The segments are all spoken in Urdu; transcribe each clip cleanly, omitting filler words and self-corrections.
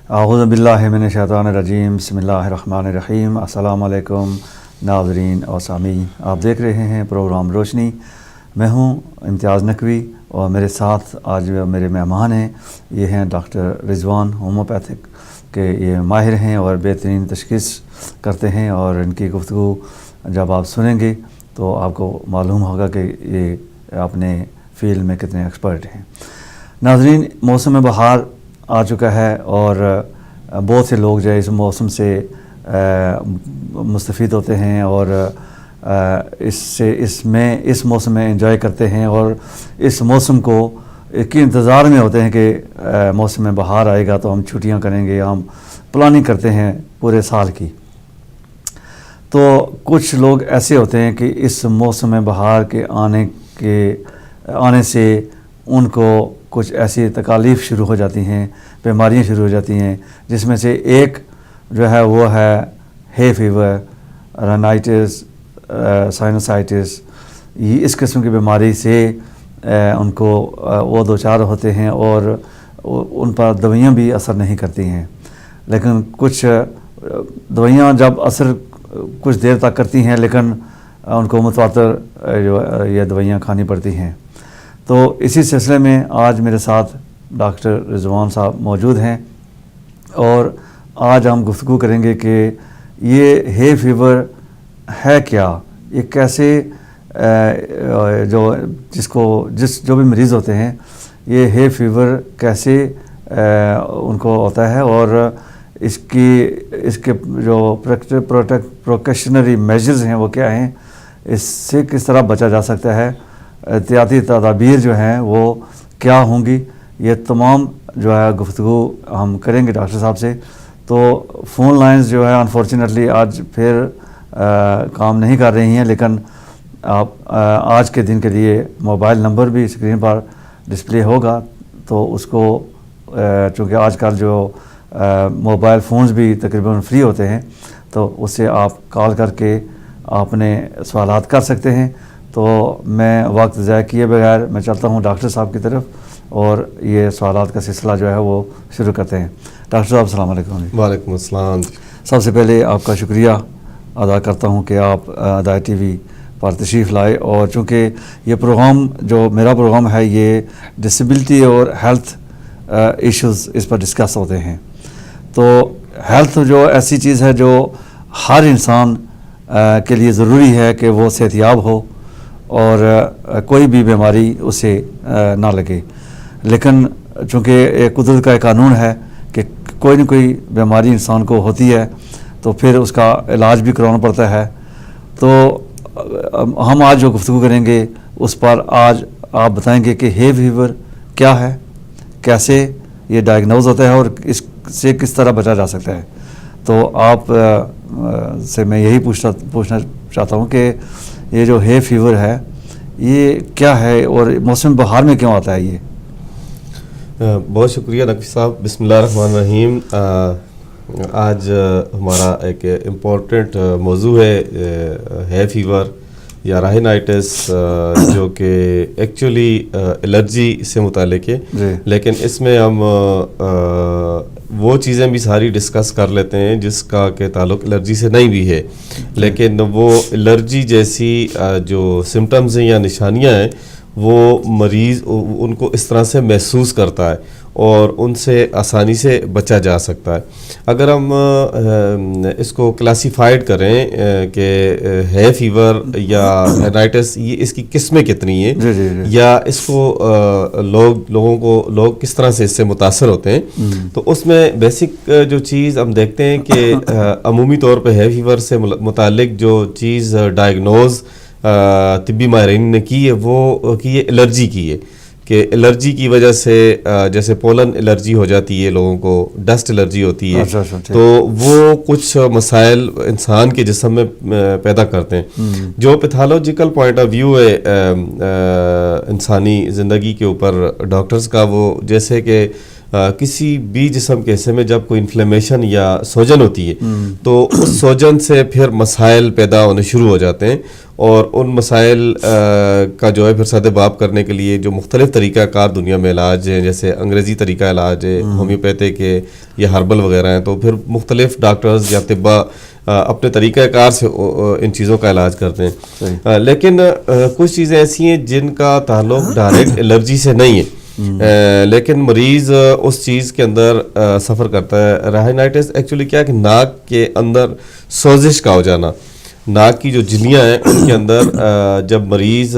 اعوذ باللہ من الشیطان الرجیم بسم اللہ الرحمن الرحیم. السلام علیکم ناظرین اور سامعین، آپ دیکھ رہے ہیں پروگرام روشنی. میں ہوں امتیاز نقوی اور میرے ساتھ آج میرے مہمان ہیں. یہ ہیں ڈاکٹر رضوان، ہومیوپیتھک کے یہ ماہر ہیں اور بہترین تشخیص کرتے ہیں، اور ان کی گفتگو جب آپ سنیں گے تو آپ کو معلوم ہوگا کہ یہ اپنے فیلڈ میں کتنے ایکسپرٹ ہیں. ناظرین، موسم بہار آ چکا ہے اور بہت سے لوگ جو ہے اس موسم سے مستفید ہوتے ہیں اور اس موسم میں انجوائے کرتے ہیں، اور اس موسم کو کے انتظار میں ہوتے ہیں کہ موسم بہار آئے گا تو ہم چھٹیاں کریں گے، ہم پلاننگ کرتے ہیں پورے سال کی. تو کچھ لوگ ایسے ہوتے ہیں کہ اس موسم بہار کے آنے سے ان کو کچھ ایسی تکالیف شروع ہو جاتی ہیں، بیماریاں شروع ہو جاتی ہیں، جس میں سے ایک جو ہے وہ ہے ہے فیور، رائنائٹس، سائنوسائٹس. یہ اس قسم کی بیماری سے ان کو وہ دوچار ہوتے ہیں اور ان پر دوائیاں بھی اثر نہیں کرتی ہیں. لیکن کچھ دوائیاں جب اثر کچھ دیر تک کرتی ہیں لیکن ان کو متواتر جو یہ دوائیاں کھانی پڑتی ہیں. تو اسی سلسلے میں آج میرے ساتھ ڈاکٹر رضوان صاحب موجود ہیں، اور آج ہم گفتگو کریں گے کہ یہ ہے فیور ہے کیا، یہ کیسے جو بھی مریض ہوتے ہیں یہ ہے فیور کیسے ان کو ہوتا ہے، اور اس کے جو پروکیشنری میجرز ہیں وہ کیا ہیں، اس سے کس طرح بچا جا سکتا ہے، احتیاطی تدابیر جو ہیں وہ کیا ہوں گی. یہ تمام جو ہے گفتگو ہم کریں گے ڈاکٹر صاحب سے. تو فون لائنز جو ہے انفارچونیٹلی آج پھر کام نہیں کر رہی ہیں، لیکن آپ آج کے دن کے لیے موبائل نمبر بھی اسکرین پر ڈسپلے ہوگا، تو اس کو چونکہ آج کل جو موبائل فونز بھی تقریباً فری ہوتے ہیں تو اس سے آپ کال کر کے اپنے سوالات کر سکتے ہیں. تو میں وقت ضائع کیے بغیر میں چلتا ہوں ڈاکٹر صاحب کی طرف، اور یہ سوالات کا سلسلہ جو ہے وہ شروع کرتے ہیں. ڈاکٹر صاحب السلام علیکم. وعلیکم السلام. سب سے پہلے آپ کا شکریہ ادا کرتا ہوں کہ آپ ادائے ٹی وی پر تشریف لائے، اور چونکہ یہ پروگرام جو میرا پروگرام ہے یہ ڈسیبلٹی اور ہیلتھ ایشوز اس پر ڈسکس ہوتے ہیں. تو ہیلتھ جو ایسی چیز ہے جو ہر انسان کے لیے ضروری ہے کہ وہ صحت یاب ہو اور کوئی بھی بیماری اسے نہ لگے. لیکن چونکہ ایک قدرت کا ایک قانون ہے کہ کوئی نہ کوئی بیماری انسان کو ہوتی ہے تو پھر اس کا علاج بھی کروانا پڑتا ہے. تو ہم آج جو گفتگو کریں گے اس پر آج آپ بتائیں گے کہ ہے فیور کیا ہے، کیسے یہ ڈائگنوز ہوتا ہے اور اس سے کس طرح بچا جا سکتا ہے. تو آپ سے میں یہی پوچھنا چاہتا ہوں کہ یہ جو ہے فیور ہے یہ کیا ہے اور موسم بہار میں کیوں آتا ہے یہ؟ بہت شکریہ نقوی صاحب. بسم اللہ الرحمن الرحیم. آج ہمارا ایک امپورٹنٹ موضوع ہے فیور یا رائنائٹس، جو کہ ایکچولی الرجی سے متعلق ہے. لیکن اس میں ہم وہ چیزیں بھی ساری ڈسکس کر لیتے ہیں جس کا کہ تعلق الرجی سے نہیں بھی ہے، لیکن وہ الرجی جیسی جو سمٹمز ہیں یا نشانیاں ہیں وہ مریض ان کو اس طرح سے محسوس کرتا ہے اور ان سے آسانی سے بچا جا سکتا ہے. اگر ہم اس کو کلاسیفائڈ کریں کہ ہے فیور یا رائنائٹس، یہ اس کی قسمیں کتنی ہیں یا اس کو لوگ کس طرح سے اس سے متاثر ہوتے ہیں، تو اس میں بیسک جو چیز ہم دیکھتے ہیں کہ عمومی طور پہ ہے فیور سے متعلق جو چیز ڈائگنوز طبی ماہرین نے کی ہے وہ کی ہے الرجی کی ہے، کہ الرجی کی وجہ سے جیسے پولن الرجی ہو جاتی ہے لوگوں کو، ڈسٹ الرجی ہوتی ہے، تو وہ کچھ مسائل انسان کے جسم میں پیدا کرتے ہیں. جو پیتھولوجیکل پوائنٹ آف ویو ہے انسانی زندگی کے اوپر ڈاکٹرز کا، وہ جیسے کہ کسی بھی جسم کے حصے میں جب کوئی انفلیمیشن یا سوجن ہوتی ہے تو اس سوجن سے پھر مسائل پیدا ہونے شروع ہو جاتے ہیں، اور ان مسائل کا جو ہے پھر سد باب کرنے کے لیے جو مختلف طریقہ کار دنیا میں علاج ہیں، جیسے انگریزی طریقہ علاج ہے، ہومیوپیتھک ہے یا ہربل وغیرہ ہیں، تو پھر مختلف ڈاکٹرز یا طباء اپنے طریقہ کار سے ان چیزوں کا علاج کرتے ہیں. لیکن کچھ چیزیں ایسی ہیں جن کا تعلق ڈائریکٹ الرجی سے نہیں ہے، لیکن مریض اس چیز کے اندر سفر کرتا ہے. رہائنائٹس ایکچولی کیا ہے کہ ناک کے اندر سوزش کا ہو جانا، ناک کی جو جھلیاں ہیں ان کے اندر جب مریض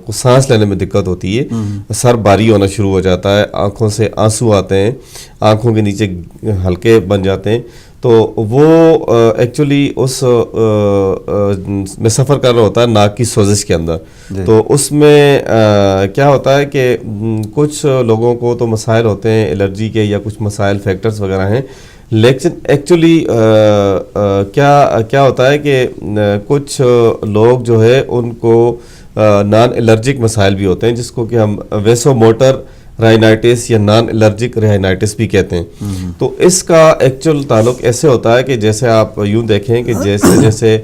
کو سانس لینے میں دقت ہوتی ہے، سر بھاری ہونا شروع ہو جاتا ہے، آنکھوں سے آنسو آتے ہیں، آنکھوں کے نیچے ہلکے بن جاتے ہیں، تو وہ ایکچولی اس میں سفر کر رہا ہوتا ہے ناک کی سوزش کے اندر. تو اس میں کیا ہوتا ہے کہ کچھ لوگوں کو تو مسائل ہوتے ہیں الرجی کے یا کچھ مسائل فیکٹرز وغیرہ ہیں، لیکن ایکچولی کیا ہوتا ہے کہ کچھ لوگ جو ہے ان کو نان الرجک مسائل بھی ہوتے ہیں، جس کو کہ ہم ویسو موٹر رائنائٹس یا نان الرجک رائنائٹس بھی کہتے ہیں. تو اس کا ایکچوئل تعلق ایسے ہوتا ہے کہ جیسے آپ یوں دیکھیں کہ جیسے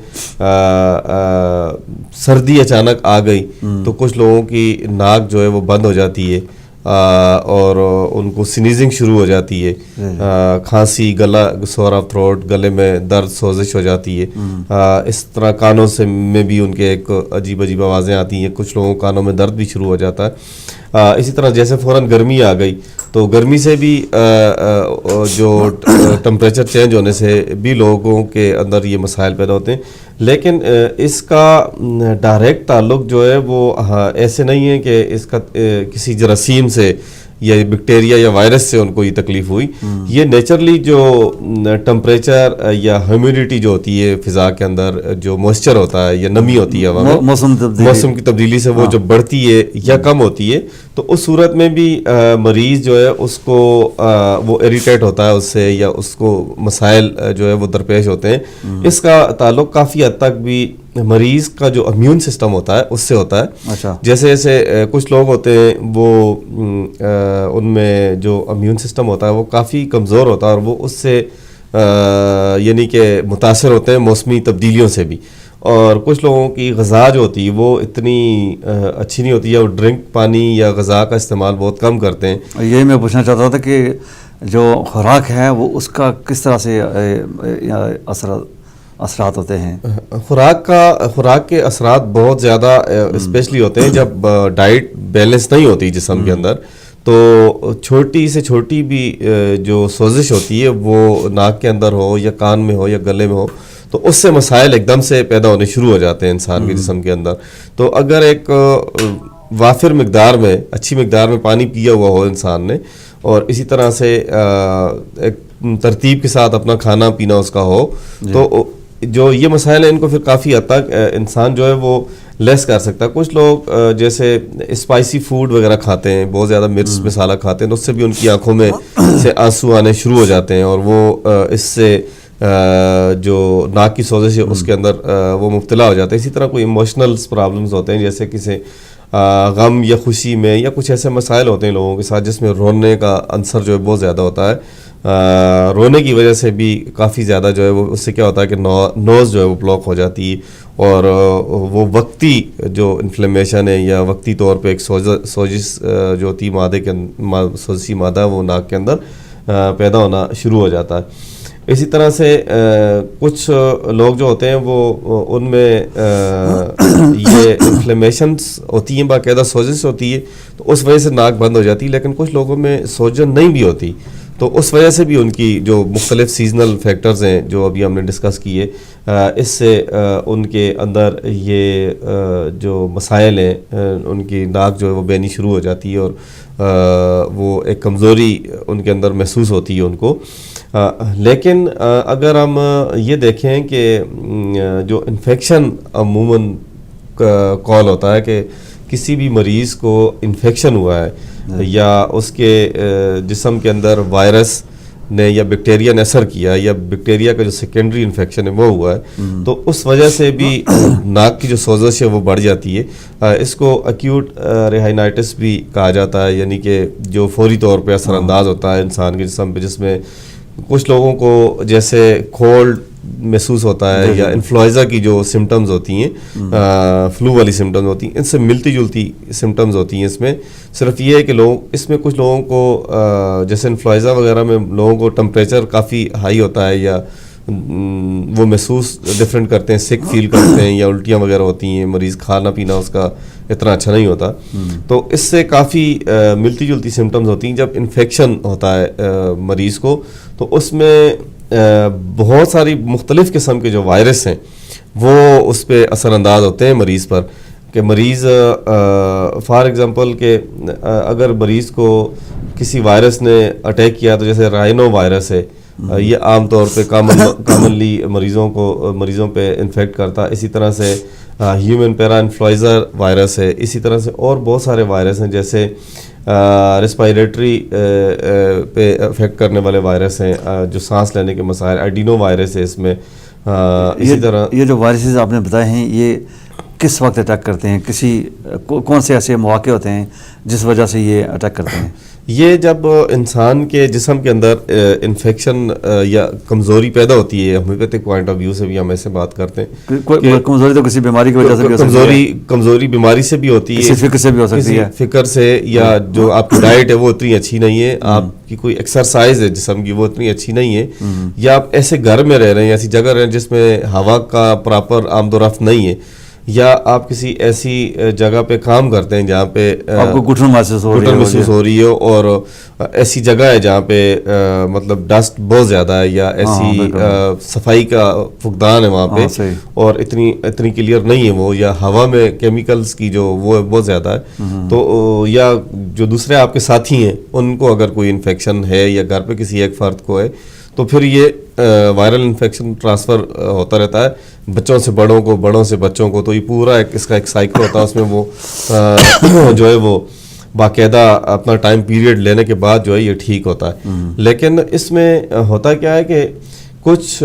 سردی اچانک آ گئی تو کچھ لوگوں کی ناک جو ہے وہ بند ہو جاتی ہے اور ان کو سنیزنگ شروع ہو جاتی ہے، کھانسی، گلا، سور آف تھروٹ، گلے میں درد، سوزش ہو جاتی ہے. اس طرح کانوں سے میں بھی ان کے ایک عجیب عجیب آوازیں آتی ہیں، کچھ لوگوں کانوں میں درد بھی شروع ہو جاتا ہے. اسی طرح جیسے فوراً گرمی آ گئی تو گرمی سے بھی جو ٹمپریچر چینج ہونے سے بھی لوگوں کے اندر یہ مسائل پیدا ہوتے ہیں. لیکن اس کا ڈائریکٹ تعلق جو ہے وہ ایسے نہیں ہے کہ اس کا کسی جراثیم سے یا بیکٹیریا یا وائرس سے ان کو یہ تکلیف ہوئی. یہ نیچرلی جو ٹمپریچر یا ہیومیڈیٹی جو ہوتی ہے فضا کے اندر، جو موئسچر ہوتا ہے یا نمی ہوتی ہے ہوا میں، موسم کی تبدیلی سے وہ جو بڑھتی ہے یا کم ہوتی ہے، تو اس صورت میں بھی مریض جو ہے اس کو وہ اریٹیٹ ہوتا ہے اس سے، یا اس کو مسائل جو ہے وہ درپیش ہوتے ہیں. اس کا تعلق کافی حد تک بھی مریض کا جو امیون سسٹم ہوتا ہے اس سے ہوتا ہے. جیسے کچھ لوگ ہوتے ہیں وہ ان میں جو امیون سسٹم ہوتا ہے وہ کافی کمزور ہوتا ہے، اور وہ اس سے یعنی کہ متاثر ہوتے ہیں موسمی تبدیلیوں سے بھی. اور کچھ لوگوں کی غذا جو ہوتی ہے وہ اتنی اچھی نہیں ہوتی ہے، وہ ڈرنک، پانی یا غذا کا استعمال بہت کم کرتے ہیں. یہی میں پوچھنا چاہتا تھا کہ جو خوراک ہے وہ اس کا کس طرح سے اثرات ہوتے ہیں؟ خوراک کے اثرات بہت زیادہ اسپیشلی ہوتے ہیں جب ڈائٹ بیلنس نہیں ہوتی جسم کے اندر. تو چھوٹی سے چھوٹی بھی جو سوزش ہوتی ہے وہ ناک کے اندر ہو یا کان میں ہو یا گلے میں ہو، تو اس سے مسائل ایک دم سے پیدا ہونے شروع ہو جاتے ہیں انسان کے جسم کے اندر. تو اگر ایک وافر مقدار میں، اچھی مقدار میں پانی پیا ہوا ہو انسان نے، اور اسی طرح سے ایک ترتیب کے ساتھ اپنا کھانا پینا اس کا ہو، تو جو یہ مسائل ہیں ان کو پھر کافی حد تک انسان جو ہے وہ لیس کر سکتا ہے. کچھ لوگ جیسے اسپائسی فوڈ وغیرہ کھاتے ہیں، بہت زیادہ مرچ مسالہ کھاتے ہیں، تو اس سے بھی ان کی آنکھوں میں سے آنسو آنے شروع ہو جاتے ہیں، اور وہ اس سے جو ناک کی سوزش ہے اس کے اندر وہ مبتلا ہو جاتے ہیں. اسی طرح کوئی ایموشنل پرابلمز ہوتے ہیں، جیسے کسی غم یا خوشی میں، یا کچھ ایسے مسائل ہوتے ہیں لوگوں کے ساتھ جس میں رونے کا عنصر جو ہے بہت زیادہ ہوتا ہے. رونے کی وجہ سے بھی کافی زیادہ جو ہے وہ اس سے کیا ہوتا ہے کہ نوز جو ہے وہ بلاک ہو جاتی ہے، اور وہ وقتی جو انفلیمیشن ہے یا وقتی طور پہ ایک سوزش جو ہوتی ہے سوزشی مادہ وہ ناک کے اندر پیدا ہونا شروع ہو جاتا ہے. اسی طرح سے کچھ لوگ جو ہوتے ہیں وہ ان میں یہ انفلیمیشنز ہوتی ہیں، باقاعدہ سوزش ہوتی ہے، تو اس وجہ سے ناک بند ہو جاتی ہے. لیکن کچھ لوگوں میں سوجن نہیں بھی ہوتی، تو اس وجہ سے بھی ان کی جو مختلف سیزنل فیکٹرز ہیں جو ابھی ہم نے ڈسکس کیے، اس سے ان کے اندر یہ جو مسائل ہیں ان کی ناک جو ہے وہ بینی شروع ہو جاتی ہے، اور وہ ایک کمزوری ان کے اندر محسوس ہوتی ہے ان کو. لیکن اگر ہم یہ دیکھیں کہ جو انفیکشن عموماً کال ہوتا ہے کہ کسی بھی مریض کو انفیکشن ہوا ہے یا اس کے جسم کے اندر وائرس نے یا بیکٹیریا نے اثر کیا یا بیکٹیریا کا جو سیکنڈری انفیکشن ہے وہ ہوا ہے تو اس وجہ سے بھی ناک کی جو سوزش ہے وہ بڑھ جاتی ہے. اس کو ایکیوٹ رہائنائٹس بھی کہا جاتا ہے, یعنی کہ جو فوری طور پہ اثر انداز ہوتا ہے انسان کے جسم پہ, جس میں کچھ لوگوں کو جیسے کھولڈ محسوس ہوتا ہے یا انفلوئنزا کی جو سمٹمز ہوتی ہیں, فلو والی سمٹمز ہوتی ہیں, ان سے ملتی جلتی سمٹمز ہوتی ہیں. اس میں صرف یہ ہے کہ اس میں کچھ لوگوں کو جیسے انفلوئنزا وغیرہ میں لوگوں کو ٹمپریچر کافی ہائی ہوتا ہے یا وہ محسوس ڈفرینٹ کرتے ہیں, سک فیل کرتے ہیں یا الٹیاں وغیرہ ہوتی ہیں, مریض کھانا پینا اس کا اتنا اچھا نہیں ہوتا. تو اس سے کافی ملتی جلتی سمٹمز ہوتی ہیں. جب انفیکشن ہوتا ہے مریض کو تو اس میں بہت ساری مختلف قسم کے جو وائرس ہیں وہ اس پہ اثر انداز ہوتے ہیں مریض پر, کہ مریض فار ایگزامپل کہ اگر مریض کو کسی وائرس نے اٹیک کیا تو جیسے رائنو وائرس ہے, یہ عام طور پہ کامنلی مریضوں پہ انفیکٹ کرتا ہے. اسی طرح سے ہیومن پیرا انفلوئنزا وائرس ہے. اسی طرح سے اور بہت سارے وائرس ہیں جیسے ریسپائریٹری پہ افیکٹ کرنے والے وائرس ہیں, جو سانس لینے کے مسائل, ایڈینو وائرس ہے اس میں. اسی طرح یہ جو وائرسز آپ نے بتائے ہیں یہ کس وقت اٹیک کرتے ہیں, کون سے ایسے مواقع ہوتے ہیں جس وجہ سے یہ اٹیک کرتے ہیں؟ یہ جب انسان کے جسم کے اندر انفیکشن یا کمزوری پیدا ہوتی ہے, ہومیوپیتھک پوائنٹ آف ویو سے بھی ہم ایسے بات کرتے ہیں, کمزوری تو کسی بیماری کی وجہ سے بھی ہو سکتی ہے, کمزوری بیماری سے بھی ہوتی ہے, فکر سے بھی ہو سکتی ہے, فکر سے, یا جو آپ کی ڈائٹ ہے وہ اتنی اچھی نہیں ہے, آپ کی کوئی ایکسرسائز ہے جسم کی وہ اتنی اچھی نہیں ہے, یا آپ ایسے گھر میں رہ رہے ہیں, ایسی جگہ رہ رہے ہیں جس میں ہوا کا پراپر آمد و رفت نہیں ہے, یا آپ کسی ایسی جگہ پہ کام کرتے ہیں جہاں پہ آپ کو گھٹن محسوس ہو رہی ہے, اور ایسی جگہ ہے جہاں پہ مطلب ڈسٹ بہت زیادہ ہے, یا ایسی صفائی کا فقدان ہے وہاں پہ, اور اتنی کلیئر نہیں ہے وہ, یا ہوا میں کیمیکلز کی جو وہ بہت زیادہ ہے, تو یا جو دوسرے آپ کے ساتھی ہیں ان کو اگر کوئی انفیکشن ہے یا گھر پہ کسی ایک فرد کو ہے تو پھر یہ وائرل انفیکشن ٹرانسفر ہوتا رہتا ہے بچوں سے بڑوں کو, بڑوں سے بچوں کو. تو یہ پورا اس کا ایک سائیکل ہوتا ہے, اس میں وہ جو ہے وہ باقاعدہ اپنا ٹائم پیریڈ لینے کے بعد جو ہے یہ ٹھیک ہوتا ہے. لیکن اس میں ہوتا کیا ہے کہ کچھ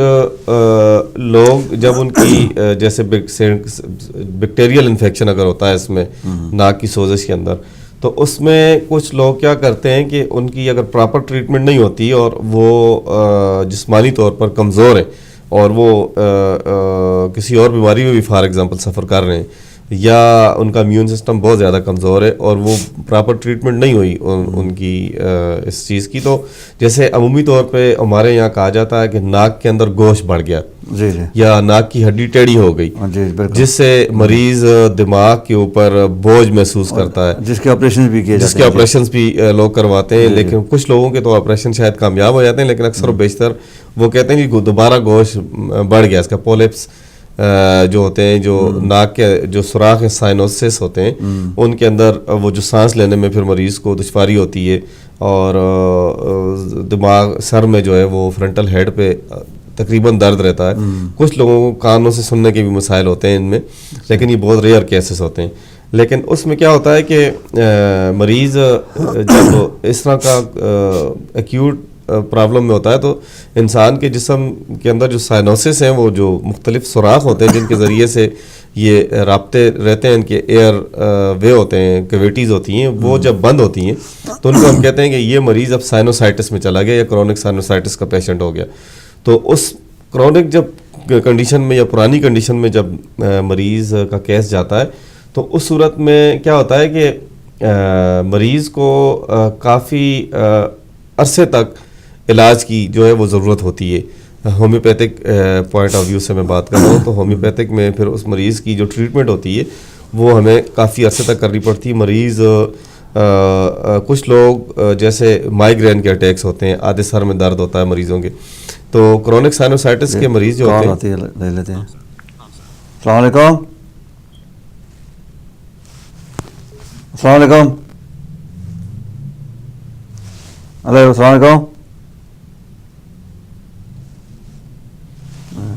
لوگ جب ان کی جیسے بیکٹیریل انفیکشن اگر ہوتا ہے اس میں ناک کی سوزش کے اندر, تو اس میں کچھ لوگ کیا کرتے ہیں کہ ان کی اگر پراپر ٹریٹمنٹ نہیں ہوتی اور وہ جسمانی طور پر کمزور ہیں اور وہ کسی اور بیماری میں بھی فار ایگزامپل سفر کر رہے ہیں, یا ان کا امیون سسٹم بہت زیادہ کمزور ہے اور وہ پراپر ٹریٹمنٹ نہیں ہوئی ان کی اس چیز کی, تو جیسے عمومی طور پہ ہمارے یہاں کہا جاتا ہے کہ ناک کے اندر گوشت بڑھ گیا, یا ناک کی ہڈی ٹیڑھی ہو گئی, جس سے مریض دماغ کے اوپر بوجھ محسوس کرتا ہے, جس کے آپریشنز بھی لوگ کرواتے ہیں. لیکن کچھ لوگوں کے تو آپریشن شاید کامیاب ہو جاتے ہیں, لیکن اکثر و بیشتر وہ کہتے ہیں کہ دوبارہ گوشت بڑھ گیا, اس کا پولپس جو ہوتے ہیں, جو ناک کے جو سوراخ سائنوسس ہوتے ہیں ان کے اندر وہ جو سانس لینے میں پھر مریض کو دشواری ہوتی ہے, اور دماغ سر میں جو ہے وہ فرنٹل ہیڈ پہ تقریباً درد رہتا ہے. کچھ لوگوں کو کانوں سے سننے کے بھی مسائل ہوتے ہیں ان میں, لیکن یہ بہت ریئر کیسز ہوتے ہیں. لیکن اس میں کیا ہوتا ہے کہ مریض جب اس طرح کا ایکیوٹ پرابلم میں ہوتا ہے تو انسان کے جسم کے اندر جو سائنوسس ہیں, وہ جو مختلف سوراخ ہوتے ہیں جن کے ذریعے سے یہ رابطے رہتے ہیں, ان کے ایئر وے ہوتے ہیں, کیویٹیز ہوتی ہیں, وہ جب بند ہوتی ہیں تو ان کو ہم کہتے ہیں کہ یہ مریض اب سائنوسائٹس میں چلا گیا یا کرونک سائنوسائٹس کا پیشنٹ ہو گیا. تو اس کرونک جب کنڈیشن میں یا پرانی کنڈیشن میں جب مریض کا کیس جاتا ہے تو اس صورت میں کیا ہوتا ہے کہ مریض کو کافی عرصے تک علاج کی جو ہے وہ ضرورت ہوتی ہے. ہومیوپیتھک پوائنٹ آف ویو سے میں بات کر رہا ہوں, تو ہومیوپیتھک میں پھر اس مریض کی جو ٹریٹمنٹ ہوتی ہے وہ ہمیں کافی عرصے تک کرنی پڑتی ہے. مریض کچھ لوگ جیسے مائیگرین کے اٹیکس ہوتے ہیں, آدھے سر میں درد ہوتا ہے مریضوں کے, تو کرونک سائنوسائٹس کے مریض جو ہوتے ہیں. لے لیتے ہیں. السلام علیکم. السلام علیکم. السلام علیکم.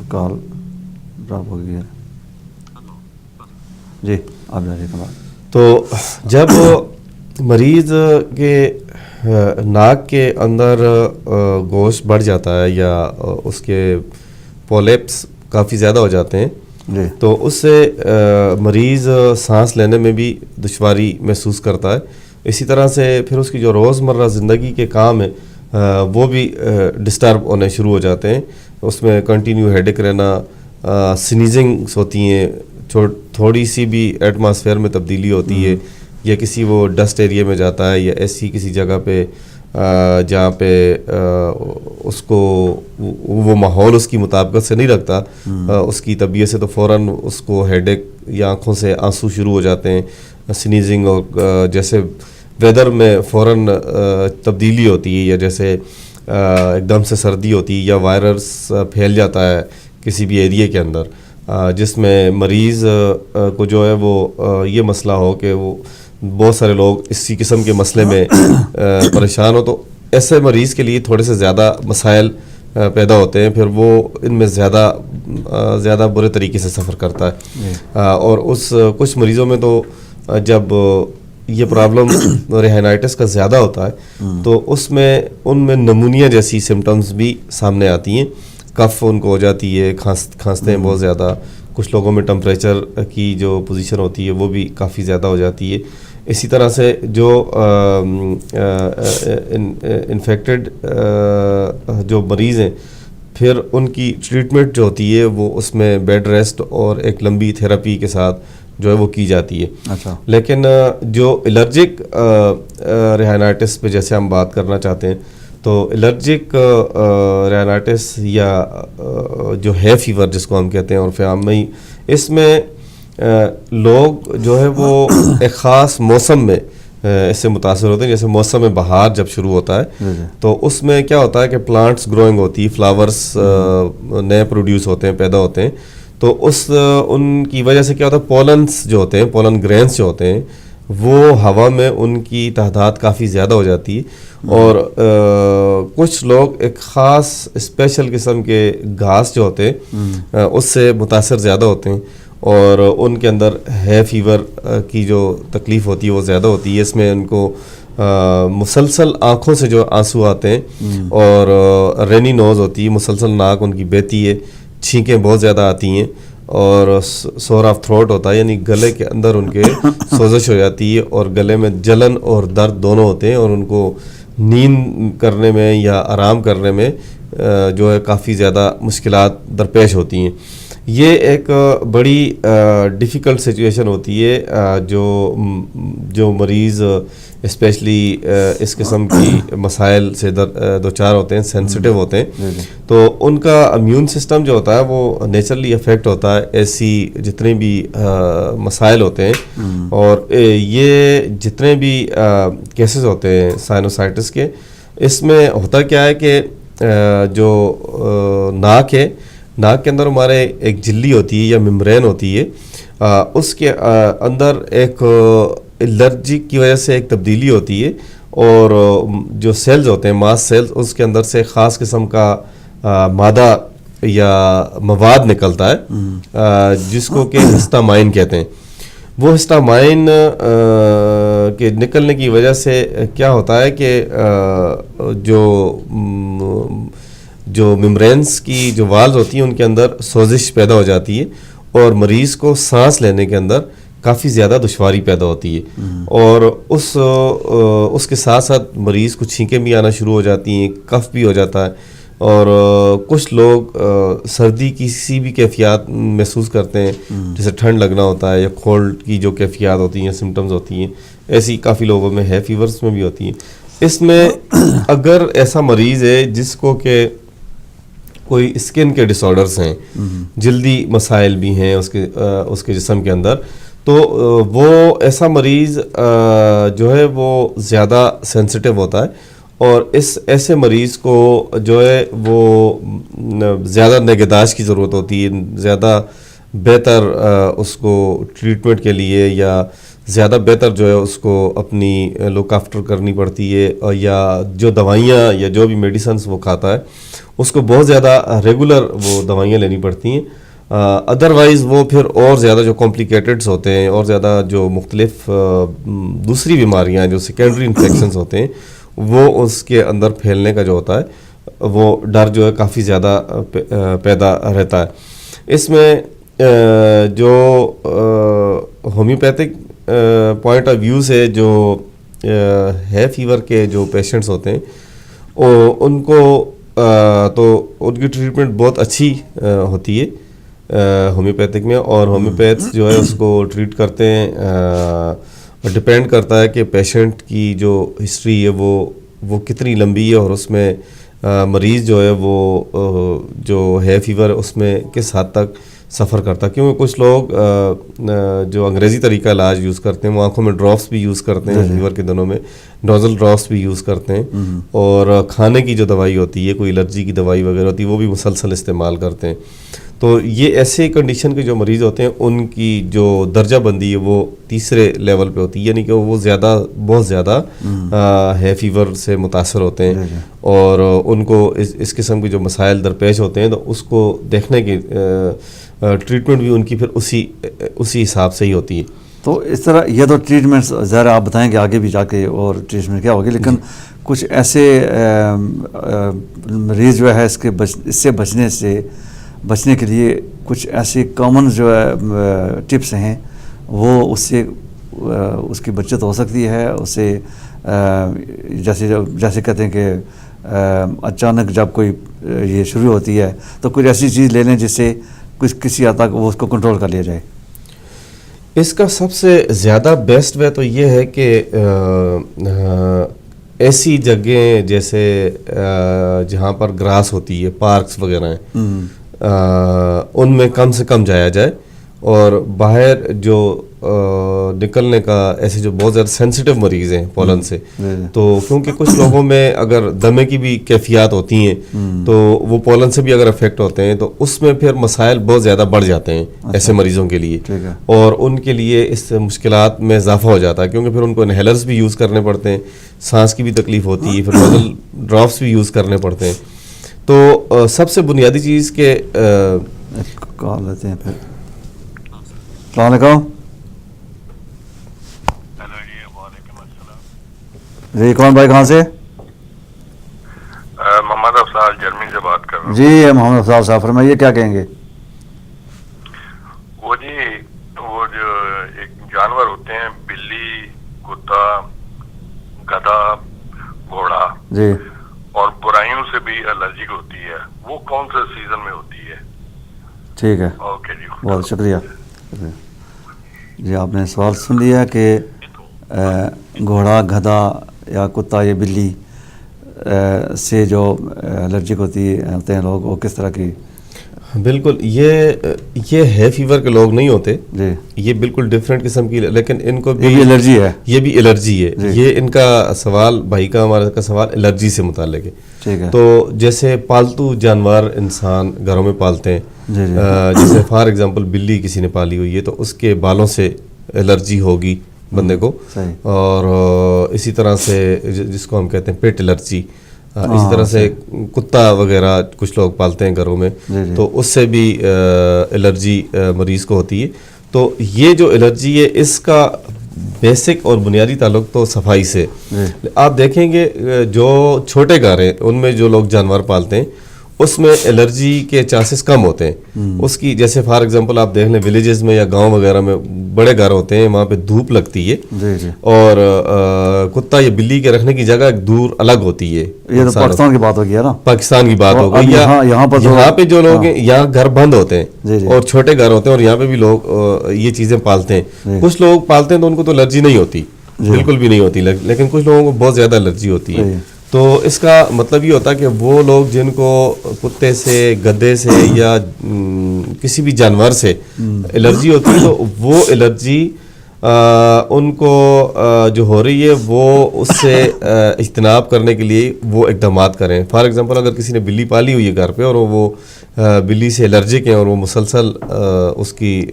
کال ڈراپ ہو گئی ہے. جی آپ جائیے. تو جب مریض کے ناک کے اندر گوشت بڑھ جاتا ہے یا اس کے پولیپس کافی زیادہ ہو جاتے ہیں جی تو اس سے مریض سانس لینے میں بھی دشواری محسوس کرتا ہے. اسی طرح سے پھر اس کی جو روزمرہ زندگی کے کام ہیں وہ بھی ڈسٹرب ہونے شروع ہو جاتے ہیں. اس میں کنٹینیو ہیڈیک رہنا، سنیزنگس ہوتی ہیں، تھوڑی سی بھی ایٹماسفیئر میں تبدیلی ہوتی ہے یا کسی وہ ڈسٹ ایریے میں جاتا ہے یا ایسی کسی جگہ پہ جہاں پہ اس کو وہ ماحول اس کی مطابقت سے نہیں رکھتا اس کی طبیعت سے، تو فوراً اس کو ہیڈیک یا آنکھوں سے آنسو شروع ہو جاتے ہیں. سنیزنگ اور جیسے ویدر میں فوراً تبدیلی ہوتی ہے یا جیسے ایک دم سے سردی ہوتی ہے یا وائرس پھیل جاتا ہے کسی بھی ایریے کے اندر جس میں مریض کو جو ہے وہ یہ مسئلہ ہو کہ وہ بہت سارے لوگ اسی قسم کے مسئلے میں پریشان ہو، تو ایسے مریض کے لیے تھوڑے سے زیادہ مسائل پیدا ہوتے ہیں. پھر وہ ان میں زیادہ برے طریقے سے سفر کرتا ہے. اور اس کچھ مریضوں میں تو جب یہ پرابلم ریہنائٹس کا زیادہ ہوتا ہے تو ان میں نمونیا جیسی سمٹمز بھی سامنے آتی ہیں. کف ان کو ہو جاتی ہے، کھانستے ہیں بہت زیادہ. کچھ لوگوں میں ٹمپریچر کی جو پوزیشن ہوتی ہے وہ بھی کافی زیادہ ہو جاتی ہے. اسی طرح سے جو انفیکٹڈ جو مریض ہیں پھر ان کی ٹریٹمنٹ جو ہوتی ہے وہ اس میں بیڈ ریسٹ اور ایک لمبی تھراپی کے ساتھ جو ہے وہ کی جاتی ہے. اچھا. لیکن جو الرجک ریہنائٹس پہ جیسے ہم بات کرنا چاہتے ہیں تو الرجک ریہنائٹس یا جو ہے فیور جس کو ہم کہتے ہیں عرف عام میں، اس میں لوگ جو ہے وہ ایک خاص موسم میں اس سے متاثر ہوتے ہیں. جیسے موسم بہار جب شروع ہوتا ہے تو اس میں کیا ہوتا ہے کہ پلانٹس گروئنگ ہوتی ہے، فلاورز نئے پروڈیوس ہوتے ہیں، پیدا ہوتے ہیں. تو ان کی وجہ سے کیا ہوتا ہے، پولنس جو ہوتے ہیں، پولن گرینس جو ہوتے ہیں وہ ہوا میں ان کی تعداد کافی زیادہ ہو جاتی ہے. اور کچھ لوگ ایک خاص اسپیشل قسم کے گھاس جو ہوتے ہیں اس سے متاثر زیادہ ہوتے ہیں اور ان کے اندر ہے فیور کی جو تکلیف ہوتی ہے وہ زیادہ ہوتی ہے. اس میں ان کو مسلسل آنکھوں سے جو آنسو آتے ہیں اور رینی نوز ہوتی ہے، مسلسل ناک ان کی بہتی ہے، چھینکیں بہت زیادہ آتی ہیں اور سور آف تھروٹ ہوتا ہے، یعنی گلے کے اندر ان کے سوزش ہو جاتی ہے اور گلے میں جلن اور درد دونوں ہوتے ہیں اور ان کو نیند کرنے میں یا آرام کرنے میں جو ہے کافی زیادہ مشکلات درپیش ہوتی ہیں. یہ ایک بڑی ڈیفیکلٹ سچویشن ہوتی ہے جو مریض اسپیشلی اس قسم کی مسائل سے دوچار ہوتے ہیں، سینسٹیو ہوتے ہیں. تو ان کا امیون سسٹم جو ہوتا ہے وہ نیچرلی افیکٹ ہوتا ہے ایسی جتنے بھی مسائل ہوتے ہیں. اور یہ جتنے بھی کیسز ہوتے ہیں سائنوسائٹس کے، اس میں ہوتا کیا ہے کہ جو ناک ہے، ناک کے اندر ہمارے ایک جھلی ہوتی ہے یا ممبرین ہوتی ہے، اس کے اندر ایک الرجی کی وجہ سے ایک تبدیلی ہوتی ہے اور جو سیلز ہوتے ہیں ماس سیلز، اس کے اندر سے خاص قسم کا مادہ یا مواد نکلتا ہے جس کو کہ ہسٹامائن کہتے ہیں. وہ ہسٹامائن کے نکلنے کی وجہ سے کیا ہوتا ہے کہ جو ممبرینز کی جو والز ہوتی ہیں ان کے اندر سوزش پیدا ہو جاتی ہے اور مریض کو سانس لینے کے اندر کافی زیادہ دشواری پیدا ہوتی ہے. اور اس کے ساتھ ساتھ مریض کو چھینکیں بھی آنا شروع ہو جاتی ہیں، کف بھی ہو جاتا ہے اور کچھ لوگ سردی کی کسی بھی کیفیات محسوس کرتے ہیں، جیسے ٹھنڈ لگنا ہوتا ہے یا کولڈ کی جو کیفیات ہوتی ہیں، سمٹمز ہوتی ہیں، ایسی کافی لوگوں میں ہے، فیورز میں بھی ہوتی ہیں. اس میں اگر ایسا مریض ہے جس کو کہ کوئی اسکن کے ڈس آرڈرز ہیں، جلدی مسائل بھی ہیں اس کے جسم کے اندر، تو وہ ایسا مریض جو ہے وہ زیادہ سینسٹیو ہوتا ہے اور ایسے مریض کو جو ہے وہ زیادہ نگہداشت کی ضرورت ہوتی ہے، زیادہ بہتر اس کو ٹریٹمنٹ کے لیے یا زیادہ بہتر جو ہے اس کو اپنی لک آفٹر کرنی پڑتی ہے، یا جو دوائیاں یا جو بھی میڈیسنس وہ کھاتا ہے اس کو بہت زیادہ ریگولر وہ دوائیاں لینی پڑتی ہیں. ادروائز وہ پھر اور زیادہ جو کمپلیکیٹڈس ہوتے ہیں اور زیادہ جو مختلف دوسری بیماریاں جو سیکنڈری انفیکشنز ہوتے ہیں وہ اس کے اندر پھیلنے کا جو ہوتا ہے وہ ڈر جو ہے کافی زیادہ پیدا رہتا ہے. اس میں جو ہومیوپیتھک پوائنٹ آف ویو سے جو ہے فیور کے جو پیشنٹس ہوتے ہیں ان کو تو ان کی ٹریٹمنٹ بہت اچھی ہوتی ہے ہومیوپیتھک میں, اور ہومیوپیتھس جو ہے اس کو ٹریٹ کرتے ہیں. ڈپینڈ کرتا ہے کہ پیشنٹ کی جو ہسٹری ہے وہ کتنی لمبی ہے, اور اس میں مریض جو ہے وہ جو ہے فیور اس میں کس حد تک سفر کرتا ہے. کیونکہ کچھ لوگ جو انگریزی طریقہ علاج یوز کرتے ہیں وہ آنکھوں میں ڈراپس بھی یوز کرتے ہیں فیور کے دنوں میں, نوزل ڈراپس بھی یوز کرتے ہیں, اور کھانے کی جو دوائی ہوتی ہے, کوئی الرجی کی دوائی وغیرہ ہوتی ہے, وہ بھی مسلسل استعمال کرتے ہیں. تو یہ ایسے کنڈیشن کے جو مریض ہوتے ہیں ان کی جو درجہ بندی ہے وہ تیسرے لیول پہ ہوتی ہے, یعنی کہ وہ بہت زیادہ ہے فیور سے متاثر ہوتے ہیں, اور ان کو اس قسم کے جو مسائل درپیش ہوتے ہیں تو اس کو دیکھنے کی ٹریٹمنٹ بھی ان کی پھر اسی حساب سے ہی ہوتی ہے. تو اس طرح یہ تو ٹریٹمنٹ ظاہر آپ بتائیں کہ آگے بھی جا کے اور ٹریٹمنٹ کیا ہوگی, لیکن کچھ ایسے مریض جو ہے اس سے بچنے کے لیے کچھ ایسی کامن جو ہے ٹپس ہیں وہ اس کی بچت ہو سکتی ہے. اس سے جیسے کہتے ہیں کہ اچانک جب کوئی یہ شروع ہوتی ہے تو کوئی ایسی چیز لے لیں جس سے کسی حد تک وہ اس کو کنٹرول کر لیا جائے. اس کا سب سے زیادہ بیسٹ وے تو یہ ہے کہ ایسی جگہیں جیسے جہاں پر گراس ہوتی ہے, پارکس وغیرہ ہیں, ان میں کم سے کم جایا جائے, اور باہر جو نکلنے کا ایسے جو بہت زیادہ سینسیٹیو مریض ہیں پولن سے, تو کیونکہ کچھ لوگوں میں اگر دمے کی بھی کیفیات ہوتی ہیں تو وہ پولن سے بھی اگر افیکٹ ہوتے ہیں تو اس میں پھر مسائل بہت زیادہ بڑھ جاتے ہیں ایسے مریضوں کے لیے, اور ان کے لیے اس مشکلات میں اضافہ ہو جاتا ہے, کیونکہ پھر ان کو انہیلرز بھی یوز کرنے پڑتے ہیں, سانس کی بھی تکلیف ہوتی ہے, پھر نوزل ڈراپس بھی یوز کرنے پڑتے ہیں. تو سب سے بنیادی چیز کہ کال لیتے ہیں. پھر السلام علیکم. جی کون بھائی, کہاں سے؟ محمد افضال جرمنی سے بات کر رہا ہوں. جی محمد افضال صاحب فرمائیے, کیا کہیں گے؟ وہ جو ایک جانور ہوتے ہیں, بلی, کتا, گدھا, گھوڑا, جی, اور برائیوں سے بھی الرجی ہوتی ہے, وہ کون سے سیزن میں ہوتی ہے؟ ٹھیک ہے, اوکے جی, بہت شکریہ. جی آپ نے سوال سن لیا کہ گھوڑا, گدھا یا کتا یا بلی سے جو الرجک ہوتے ہیں لوگ, وہ کس طرح کی؟ بالکل یہ ہے فیور کے لوگ نہیں ہوتے جی, یہ بالکل ڈفرینٹ قسم کی, لیکن ان کو بھی الرجی ہے, یہ بھی الرجی ہے. یہ ان کا سوال, بھائی کا ہمارا کا سوال الرجی سے متعلق ہے. ٹھیک ہے. تو جیسے پالتو جانور انسان گھروں میں پالتے ہیں, جیسے فار ایگزامپل بلی کسی نے پالی ہوئی ہے تو اس کے بالوں سے الرجی ہوگی بندے کو, اور اسی طرح سے جس کو ہم کہتے ہیں پیٹ الرجی, اسی طرح سے کتا وغیرہ کچھ لوگ پالتے ہیں گھروں میں, تو اس سے بھی الرجی مریض کو ہوتی ہے. تو یہ جو الرجی ہے اس کا بیسک اور بنیادی تعلق تو صفائی سے. آپ دیکھیں گے جو چھوٹے گھر ہیں ان میں جو لوگ جانور پالتے ہیں اس میں الرجی کے چانسز کم ہوتے ہیں. اس کی جیسے فار ایگزامپل آپ دیکھ لیں ولیجز میں یا گاؤں وغیرہ میں بڑے گھر ہوتے ہیں, وہاں پہ دھوپ لگتی ہے, اور کتا یا بلی کے رکھنے کی جگہ دور الگ ہوتی ہے. یہ تو پاکستان کی بات ہو گئی ہے نا, پاکستان کی بات ہو گئی. یہاں پہ جو لوگ ہیں یہاں گھر بند ہوتے ہیں اور چھوٹے گھر ہوتے ہیں, اور یہاں پہ بھی لوگ یہ چیزیں پالتے ہیں. کچھ لوگ پالتے ہیں تو ان کو تو الرجی نہیں ہوتی, بالکل بھی نہیں ہوتی, لیکن کچھ لوگوں کو بہت زیادہ الرجی ہوتی ہے. تو اس کا مطلب یہ ہوتا ہے کہ وہ لوگ جن کو کتے سے, گدھے سے یا کسی بھی جانور سے الرجی ہوتی ہے تو وہ الرجی ان کو جو ہو رہی ہے وہ اس سے اجتناب کرنے کے لیے وہ اقدامات کریں. فار ایگزامپل اگر کسی نے بلی پالی ہوئی ہے گھر پہ اور وہ بلی سے الرجک ہیں اور وہ مسلسل اس کی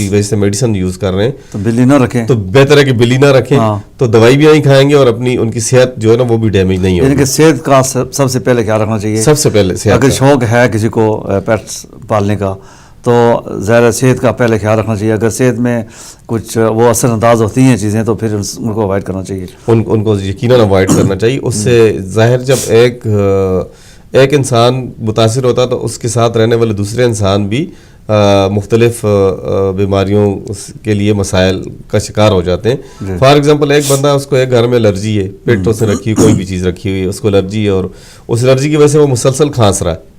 وجہ سے میڈیسن یوز کر رہے ہیں تو بلی نہ رکھیں, تو بہتر ہے کہ بلی نہ رکھیں. تو دوائی بھی نہیں کھائیں گے اور اپنی ان کی صحت جو ہے نا وہ بھی ڈیمیج نہیں ہوگی. یعنی کہ صحت کا سب سے پہلے خیال رکھنا چاہیے. سب سے پہلے اگر شوق ہے کسی کو پیٹس پالنے کا تو ظاہر صحت کا پہلے خیال رکھنا چاہیے. اگر صحت میں کچھ وہ اثر انداز ہوتی ہیں چیزیں تو پھر ان کو اوائڈ کرنا چاہیے. ان کو یقیناً اوائڈ کرنا چاہیے. اس سے ظاہر جب ایک انسان متاثر ہوتا ہے تو اس کے ساتھ رہنے والے دوسرے انسان بھی مختلف بیماریوں کے لیے مسائل کا شکار ہو جاتے ہیں. فار ایگزامپل ایک بندہ اس کو ایک گھر میں الرجی ہے, پیٹوں سے رکھی کوئی بھی چیز رکھی ہوئی ہے, اس کو الرجی ہے اور اس الرجی کی وجہ سے وہ مسلسل کھانس رہا ہے,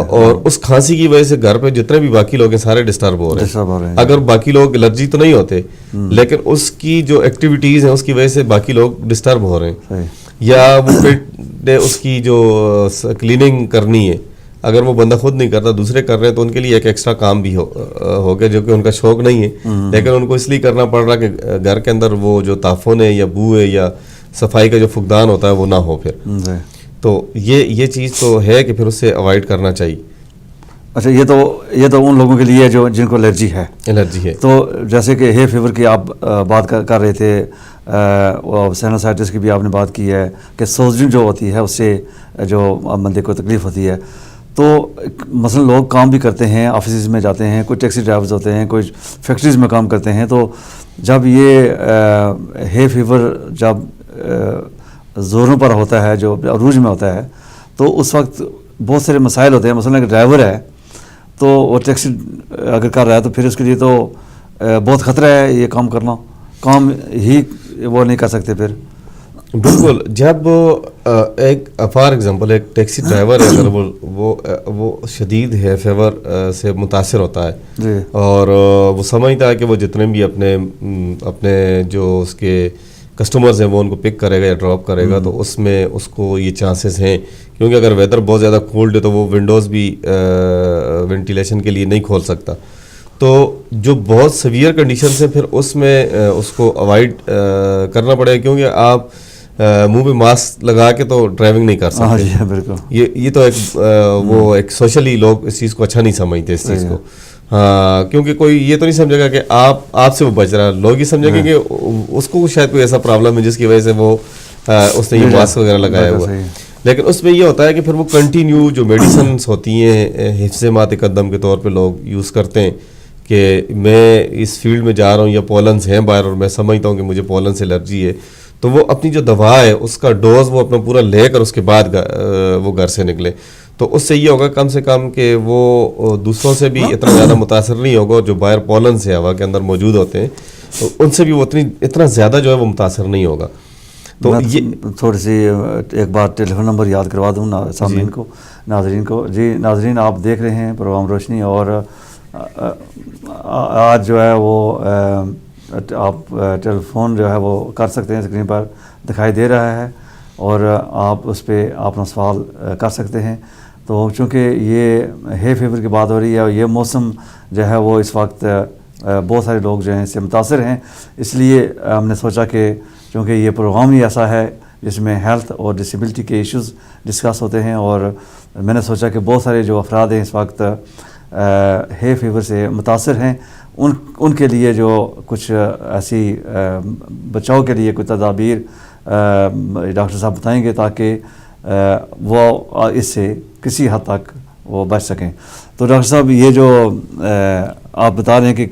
اور اس کھانسی کی وجہ سے گھر پہ جتنے بھی باقی لوگ ہیں سارے ڈسٹرب ہو رہے ہیں. اگر باقی لوگ الرجی تو نہیں ہوتے لیکن اس کی جو ایکٹیویٹیز ہیں اس کی وجہ سے باقی لوگ ڈسٹرب ہو رہے ہیں, یا وہ پیٹ اس کی جو کلیننگ کرنی ہے اگر وہ بندہ خود نہیں کرتا دوسرے کر رہے ہیں تو ان کے لیے ایک ایکسٹرا کام بھی ہو گیا جو کہ ان کا شوق نہیں ہے, لیکن ان کو اس لیے کرنا پڑ رہا کہ گھر کے اندر وہ جو تعفن ہے یا بو ہے یا صفائی کا جو فقدان ہوتا ہے وہ نہ ہو پھر. تو یہ چیز تو ہے کہ پھر اس سے اوائڈ کرنا چاہیے. اچھا, یہ تو ان لوگوں کے لیے جو جن کو الرجی ہے. تو جیسے کہ ہے فیور کی آپ بات کر رہے تھے, سائنوسائٹس کی بھی آپ نے بات کی ہے کہ سوزن جو ہوتی ہے اس سے جو بندے کو تکلیف ہوتی ہے. تو مثلا لوگ کام بھی کرتے ہیں, آفیسز میں جاتے ہیں, کوئی ٹیکسی ڈرائیورز ہوتے ہیں, کوئی فیکٹریز میں کام کرتے ہیں. تو جب یہ ہے فیور جب زوروں پر ہوتا ہے, جو عروج میں ہوتا ہے, تو اس وقت بہت سارے مسائل ہوتے ہیں. مثلا اگر ڈرائیور ہے تو وہ ٹیکسی اگر کر رہا ہے تو پھر اس کے لیے تو بہت خطرہ ہے یہ کام کرنا, کام ہی وہ نہیں کر سکتے پھر. بالکل, جب ایک فار ایگزامپل ایک ٹیکسی ڈرائیور ہے اگر وہ شدید ہے فیور سے متاثر ہوتا ہے اور وہ سمجھتا ہے کہ وہ جتنے بھی اپنے جو اس کے کسٹمرز ہیں وہ ان کو پک کرے گا یا ڈراپ کرے گا, تو اس میں اس کو یہ چانسز ہیں کیونکہ اگر ویدر بہت زیادہ کولڈ ہے تو وہ ونڈوز بھی وینٹیلیشن کے لیے نہیں کھول سکتا. تو جو بہت سیویئر کنڈیشنز ہیں پھر اس میں اس کو اوائڈ کرنا پڑے گا, کیونکہ آپ منہ پہ ماسک لگا کے تو ڈرائیونگ نہیں کر سکتے. بالکل, یہ تو وہ ایک سوشلی لوگ اس چیز کو اچھا نہیں سمجھتے اس چیز کو. ہاں, کیونکہ کوئی یہ تو نہیں سمجھے گا کہ آپ سے وہ بچ رہا ہے, لوگ یہ سمجھیں گے کہ اس کو شاید کوئی ایسا پرابلم ہے جس کی وجہ سے وہ اس نے یہ ماسک وغیرہ لگایا ہوا ہے. لیکن اس میں یہ ہوتا ہے کہ پھر وہ کنٹینیو جو میڈیسنس ہوتی ہیں حفظ مات قدم کے طور پہ لوگ یوز کرتے ہیں کہ میں اس فیلڈ میں جا رہا ہوں یا پولنس ہیں باہر اور میں سمجھتا ہوں کہ مجھے پولن سے الرجی ہے, تو وہ اپنی جو دوا ہے اس کا ڈوز وہ اپنا پورا لے کر اس کے بعد وہ گھر سے نکلے. تو اس سے یہ ہوگا کم سے کم کہ وہ دوسروں سے بھی اتنا زیادہ متاثر نہیں ہوگا, جو باہر پولن سے ہوا کے اندر موجود ہوتے ہیں تو ان سے بھی وہ اتنا زیادہ جو ہے وہ متاثر نہیں ہوگا. تو یہ تھوڑی سی ایک بار ٹیلی فون نمبر یاد کروا دوں سامعین کو, ناظرین کو. جی ناظرین, آپ دیکھ رہے ہیں پروگرام روشنی, اور آج جو ہے وہ آپ ٹیلی فون جو ہے وہ کر سکتے ہیں, اسکرین پر دکھائی دے رہا ہے, اور آپ اس پہ اپنا سوال کر سکتے ہیں. تو چونکہ یہ ہے فیور کی بات ہو رہی ہے اور یہ موسم جو ہے وہ اس وقت بہت سارے لوگ جو ہیں اس سے متاثر ہیں, اس لیے ہم نے سوچا کہ چونکہ یہ پروگرام ہی ایسا ہے جس میں ہیلتھ اور ڈسیبلٹی کے ایشوز ڈسکس ہوتے ہیں, اور میں نے سوچا کہ بہت سارے جو افراد ہیں اس وقت ہے فیور سے متاثر ہیں, ان کے لیے جو کچھ ایسی بچاؤ کے لیے کچھ تدابیر ڈاکٹر صاحب بتائیں گے تاکہ وہ اس سے کسی حد تک وہ بچ سکیں. تو ڈاکٹر صاحب, یہ جو آپ بتا رہے ہیں کہ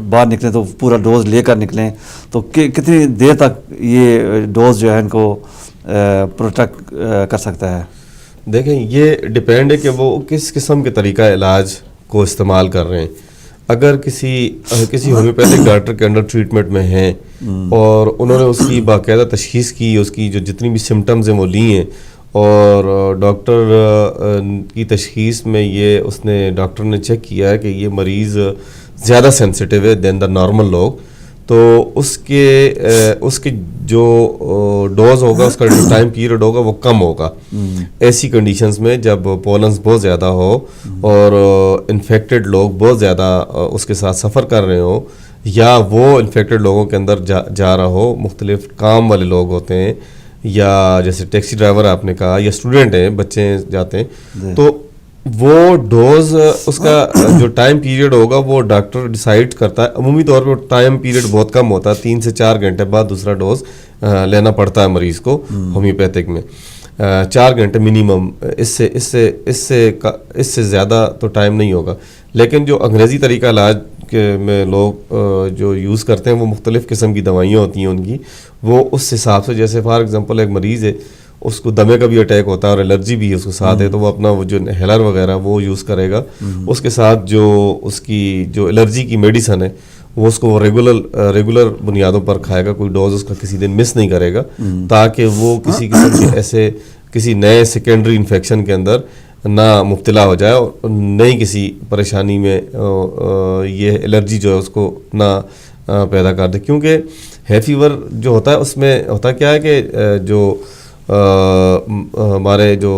باہر نکلیں تو پورا ڈوز لے کر نکلیں, تو کتنی دیر تک یہ ڈوز جو ہے ان کو پروٹیکٹ کر سکتا ہے؟ دیکھیں, یہ ڈیپینڈ ہے کہ وہ کس قسم کے طریقہ علاج کو استعمال کر رہے ہیں. اگر کسی ہومیوپیتھک ڈاکٹر کے انڈر ٹریٹمنٹ میں ہیں اور انہوں نے اس کی باقاعدہ تشخیص کی, اس کی جو جتنی بھی سمٹمز ہیں وہ لی ہیں, اور ڈاکٹر کی تشخیص میں یہ ڈاکٹر نے چیک کیا ہے کہ یہ مریض زیادہ سینسٹیو ہے دین دا نارمل لوگ, تو اس کے جو ڈوز ہوگا, اس کا جو ٹائم پیریڈ ہوگا وہ کم ہوگا. ایسی کنڈیشنز میں جب پولنس بہت زیادہ ہو اور انفیکٹڈ لوگ بہت زیادہ اس کے ساتھ سفر کر رہے ہوں, یا وہ انفیکٹڈ لوگوں کے اندر جا رہا ہو, مختلف کام والے لوگ ہوتے ہیں, یا جیسے ٹیکسی ڈرائیور آپ نے کہا, یا اسٹوڈنٹ ہیں, بچے جاتے ہیں, تو وہ ڈوز اس کا جو ٹائم پیریڈ ہوگا وہ ڈاکٹر ڈیسائیڈ کرتا ہے. عمومی طور پہ ٹائم پیریڈ بہت کم ہوتا ہے, 3 سے 4 گھنٹے بعد دوسرا ڈوز لینا پڑتا ہے مریض کو ہومیوپیتھک میں. 4 گھنٹے منیمم، اس سے زیادہ تو ٹائم نہیں ہوگا. لیکن جو انگریزی طریقہ علاج میں لوگ جو یوز کرتے ہیں وہ مختلف قسم کی دوائیاں ہوتی ہیں ان کی، وہ اس حساب سے، جیسے فار ایگزامپل ایک مریض ہے اس کو دمے کا بھی اٹیک ہوتا ہے اور الرجی بھی اس کو ساتھ ہے، تو وہ اپنا وہ جو انہیلر وغیرہ وہ یوز کرے گا. اس کے ساتھ جو اس کی جو الرجی کی میڈیسن ہے وہ اس کو ریگولر بنیادوں پر کھائے گا، کوئی ڈوز اس کا کسی دن مس نہیں کرے گا، تاکہ وہ کسی قسم کے ایسے کسی نئے سیکنڈری انفیکشن کے اندر نہ مبتلا ہو جائے اور نئی کسی پریشانی میں یہ الرجی جو ہے اس کو نہ پیدا کر دے. کیونکہ ہے فیور جو ہوتا ہے اس میں ہوتا کیا ہے کہ جو ہمارے جو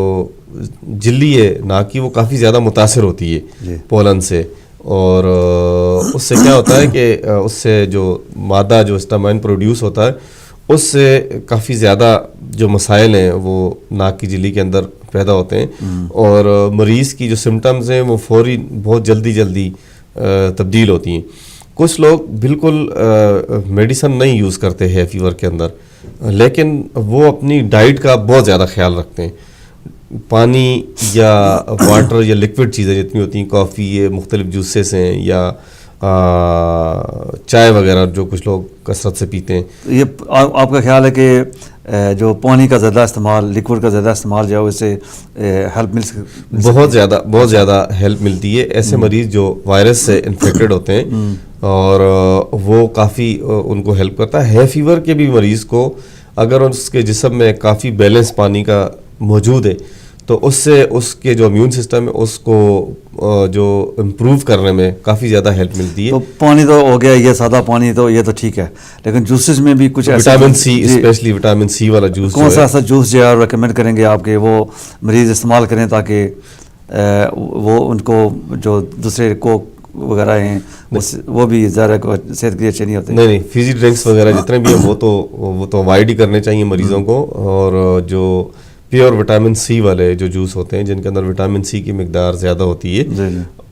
جلی ہے ناک کی وہ کافی زیادہ متاثر ہوتی ہے پولن سے، اور اس سے کیا ہوتا ہے کہ اس سے جو مادہ جو ہسٹامائن پروڈیوس ہوتا ہے اس سے کافی زیادہ جو مسائل ہیں وہ ناک کی جلی کے اندر پیدا ہوتے ہیں، اور مریض کی جو سمٹمز ہیں وہ فوری بہت جلدی تبدیل ہوتی ہیں. کچھ لوگ بالکل میڈیسن نہیں یوز کرتے ہے فیور کے اندر، لیکن وہ اپنی ڈائٹ کا بہت زیادہ خیال رکھتے ہیں. پانی یا واٹر یا لیکوڈ چیزیں جتنی ہوتی ہیں، کافی، یہ مختلف جوسز ہیں یا چائے وغیرہ جو کچھ لوگ کثرت سے پیتے ہیں. یہ آپ کا خیال ہے کہ جو پانی کا زیادہ استعمال، لیکوڈ کا زیادہ استعمال جو ہے اس سے ہیلپ بہت زیادہ ہیلپ ملتی ہے. ایسے مریض جو وائرس سے انفیکٹڈ ہوتے ہیں اور وہ کافی ان کو ہیلپ کرتا ہے. فیور کے بھی مریض کو اگر اس کے جسم میں کافی بیلنس پانی کا موجود ہے تو اس سے اس کے جو امیون سسٹم ہے اس کو جو امپروو کرنے میں کافی زیادہ ہیلپ ملتی ہے. تو پانی تو ہو گیا، یہ سادہ پانی تو یہ تو ٹھیک ہے، لیکن جوسز میں بھی کچھ vitamin C, specially vitamin C والا جوس، کون سا ایسا جوس جو ہے ریکمینڈ کریں گے آپ کے وہ مریض استعمال کریں تاکہ وہ ان کو جو دوسرے کوک وغیرہ ہیں وہ بھی ظاہر صحت کے لیے اچھے نہیں ہوتے؟ نہیں، فیزی ڈرنکس وغیرہ جتنے بھی ہیں وہ تو اوائڈ ہی کرنے چاہیے مریضوں کو. اور جو پیور وٹامن سی والے جو جوس ہوتے ہیں جن کے اندر وٹامن سی کی مقدار زیادہ ہوتی ہے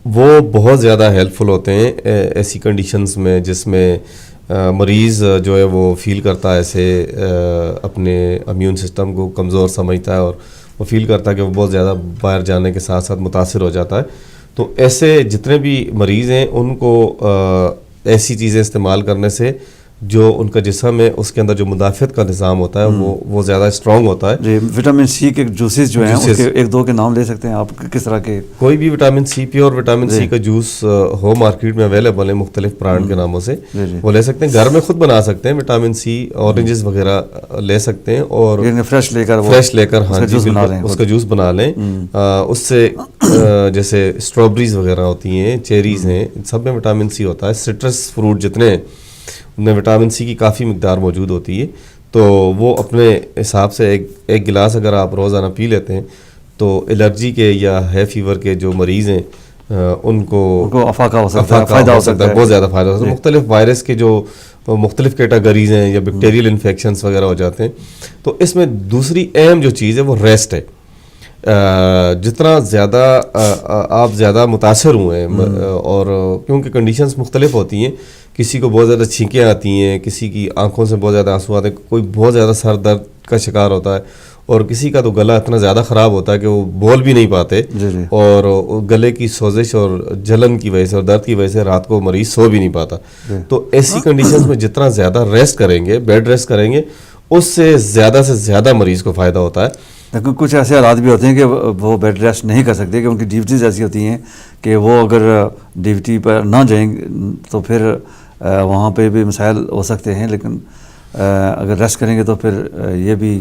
وہ بہت زیادہ ہیلپ فل ہوتے ہیں ایسی کنڈیشنز میں جس میں مریض جو ہے وہ فیل کرتا ہے ایسے اپنے امیون سسٹم کو کمزور سمجھتا ہے اور وہ فیل کرتا ہے کہ وہ بہت زیادہ باہر جانے کے ساتھ ساتھ متاثر ہو جاتا ہے. تو ایسے جتنے بھی مریض ہیں ان کو ایسی چیزیں استعمال کرنے سے جو ان کا جسم ہے اس کے اندر جو مدافعت کا نظام ہوتا ہے وہ زیادہ اسٹرانگ ہوتا ہے. جی، وٹامن سی کے جوسز جو ہیں اس کے ایک دو کے نام لے سکتے ہیں آپ کس طرح کے؟ کوئی بھی vitamin C, pure vitamin C کا جوس ہو مارکیٹ میں اویلیبل ہے مختلف برانڈ کے ناموں سے، وہ لے سکتے ہیں. گھر میں خود بنا سکتے ہیں وٹامن سی، اورنجز وغیرہ لے سکتے ہیں اور فریش لے کر ہاں جی اس کا جوس بنا لیں. اس سے جیسے اسٹرابریز وغیرہ ہوتی ہیں، چیریز ہیں، سب میں وٹامن سی ہوتا ہے. سٹرس فروٹ جتنے ہیں ان میں وٹامن سی کی کافی مقدار موجود ہوتی ہے. تو وہ اپنے حساب سے ایک گلاس اگر آپ روزانہ پی لیتے ہیں تو الرجی کے یا ہے فیور کے جو مریض ہیں ان کو افاقہ ہو سکتا ہے، فائدہ ہو سکتا ہے، بہت زیادہ فائدہ ہو سکتا ہے. مختلف وائرس کے جو مختلف کیٹاگریز ہیں یا بیکٹیریل انفیکشنز وغیرہ ہو جاتے ہیں. تو اس میں دوسری اہم جو چیز ہے وہ ریسٹ ہے. جتنا زیادہ آپ زیادہ متاثر ہوئے ہیں اور کیونکہ کنڈیشنز مختلف ہوتی ہیں، کسی کو بہت زیادہ چھینکیں آتی ہیں، کسی کی آنکھوں سے بہت زیادہ آنسو آتے ہیں، کوئی بہت زیادہ سر درد کا شکار ہوتا ہے اور کسی کا تو گلا اتنا زیادہ خراب ہوتا ہے کہ وہ بول بھی نہیں پاتے اور گلے کی سوزش اور جلن کی وجہ سے اور درد کی وجہ سے رات کو مریض سو بھی نہیں پاتا. تو ایسی کنڈیشنز میں جتنا زیادہ ریسٹ کریں گے، بیڈ ریسٹ کریں گے، اس سے زیادہ مریض کو فائدہ ہوتا ہے. لیکن کچھ ایسے حالات بھی ہوتے ہیں کہ وہ بیڈ ریسٹ نہیں کر سکتے کہ ان کی ڈیوٹیز ایسی ہوتی ہیں کہ وہ اگر ڈیوٹی پر نہ جائیں تو پھر وہاں پہ بھی مسائل ہو سکتے ہیں، لیکن اگر ریسٹ کریں گے تو پھر یہ بھی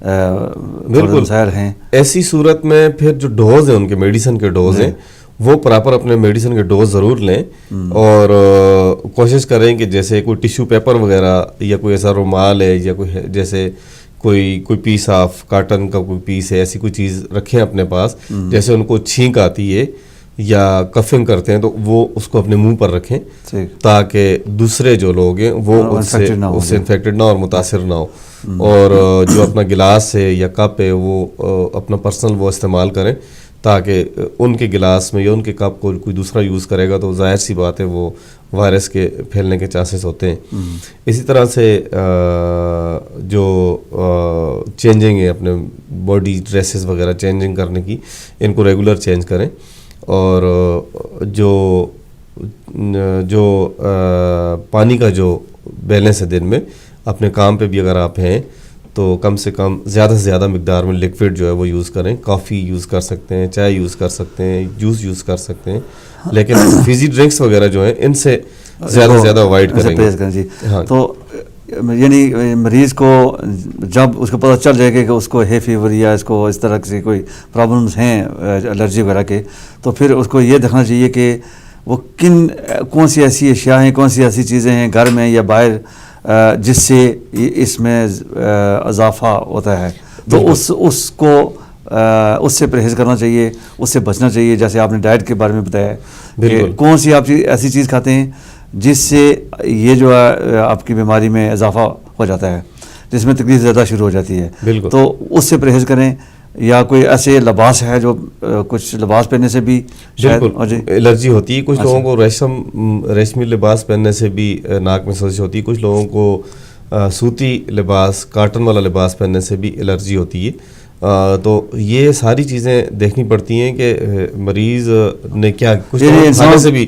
بالکل مسائل ہیں. ایسی صورت میں پھر جو ڈوز ہیں ان کے میڈیسن کے ڈوز ہیں وہ پراپر اپنے میڈیسن کے ڈوز ضرور لیں اور کوشش کریں کہ جیسے کوئی ٹیشو پیپر وغیرہ یا کوئی ایسا رومال ہے یا کوئی جیسے کوئی پیس آف کاٹن کا کوئی پیس ہے، ایسی کوئی چیز رکھیں اپنے پاس. جیسے ان کو چھینک آتی ہے یا کفنگ کرتے ہیں تو وہ اس کو اپنے منہ پر رکھیں تاکہ دوسرے جو لوگ ہیں وہ اس سے انفیکٹڈ نہ اور متاثر نہ ہو. اور جو اپنا گلاس ہے یا کپ ہے وہ اپنا پرسنل وہ استعمال کریں تاکہ ان کے گلاس میں یا ان کے کپ کو کوئی دوسرا یوز کرے گا تو ظاہر سی بات ہے وہ وائرس کے پھیلنے کے چانسز ہوتے ہیں. اسی طرح سے جو چینجنگ ہے اپنے باڈی ڈریسز وغیرہ چینجنگ کرنے کی, ان کو ریگولر چینج کریں. اور جو پانی کا جو بیلنس ہے دن میں, اپنے کام پہ بھی اگر آپ ہیں تو کم سے کم زیادہ سے زیادہ مقدار میں لکوڈ جو ہے وہ یوز کریں. کافی یوز کر سکتے ہیں, چائے یوز کر سکتے ہیں, جوس یوز کر سکتے ہیں, لیکن فیزی ڈرنکس وغیرہ جو ہیں ان سے زیادہ سے زیادہ اوائڈ کریں گے. جی تو یعنی مریض کو جب اس کو پتہ چل جائے گا کہ اس کو ہے فیور یا اس کو اس طرح سے کوئی پرابلمس ہیں الرجی وغیرہ کے, تو پھر اس کو یہ دیکھنا چاہیے کہ وہ کون سی ایسی اشیاء ہیں, کون سی ایسی چیزیں ہیں گھر میں یا باہر جس سے اس میں اضافہ ہوتا ہے, تو اس کو اس سے پرہیز کرنا چاہیے, اس سے بچنا چاہیے. جیسے آپ نے ڈائٹ کے بارے میں بتایا کہ کون سی آپ ایسی چیز کھاتے ہیں جس سے یہ جو ہے آپ کی بیماری میں اضافہ ہو جاتا ہے, جس میں تکلیف زیادہ شروع ہو جاتی ہے, تو اس سے پرہیز کریں. یا کوئی ایسے لباس ہے جو کچھ لباس پہننے سے بھی الرجی ہوتی ہے. کچھ لوگوں کو ریشمی لباس پہننے سے بھی ناک میں سوزش ہوتی ہے. کچھ لوگوں کو سوتی لباس, کاٹن والا لباس پہننے سے بھی الرجی ہوتی ہے. تو یہ ساری چیزیں دیکھنی پڑتی ہیں کہ مریض نے کیا, کچھ کھانے سے بھی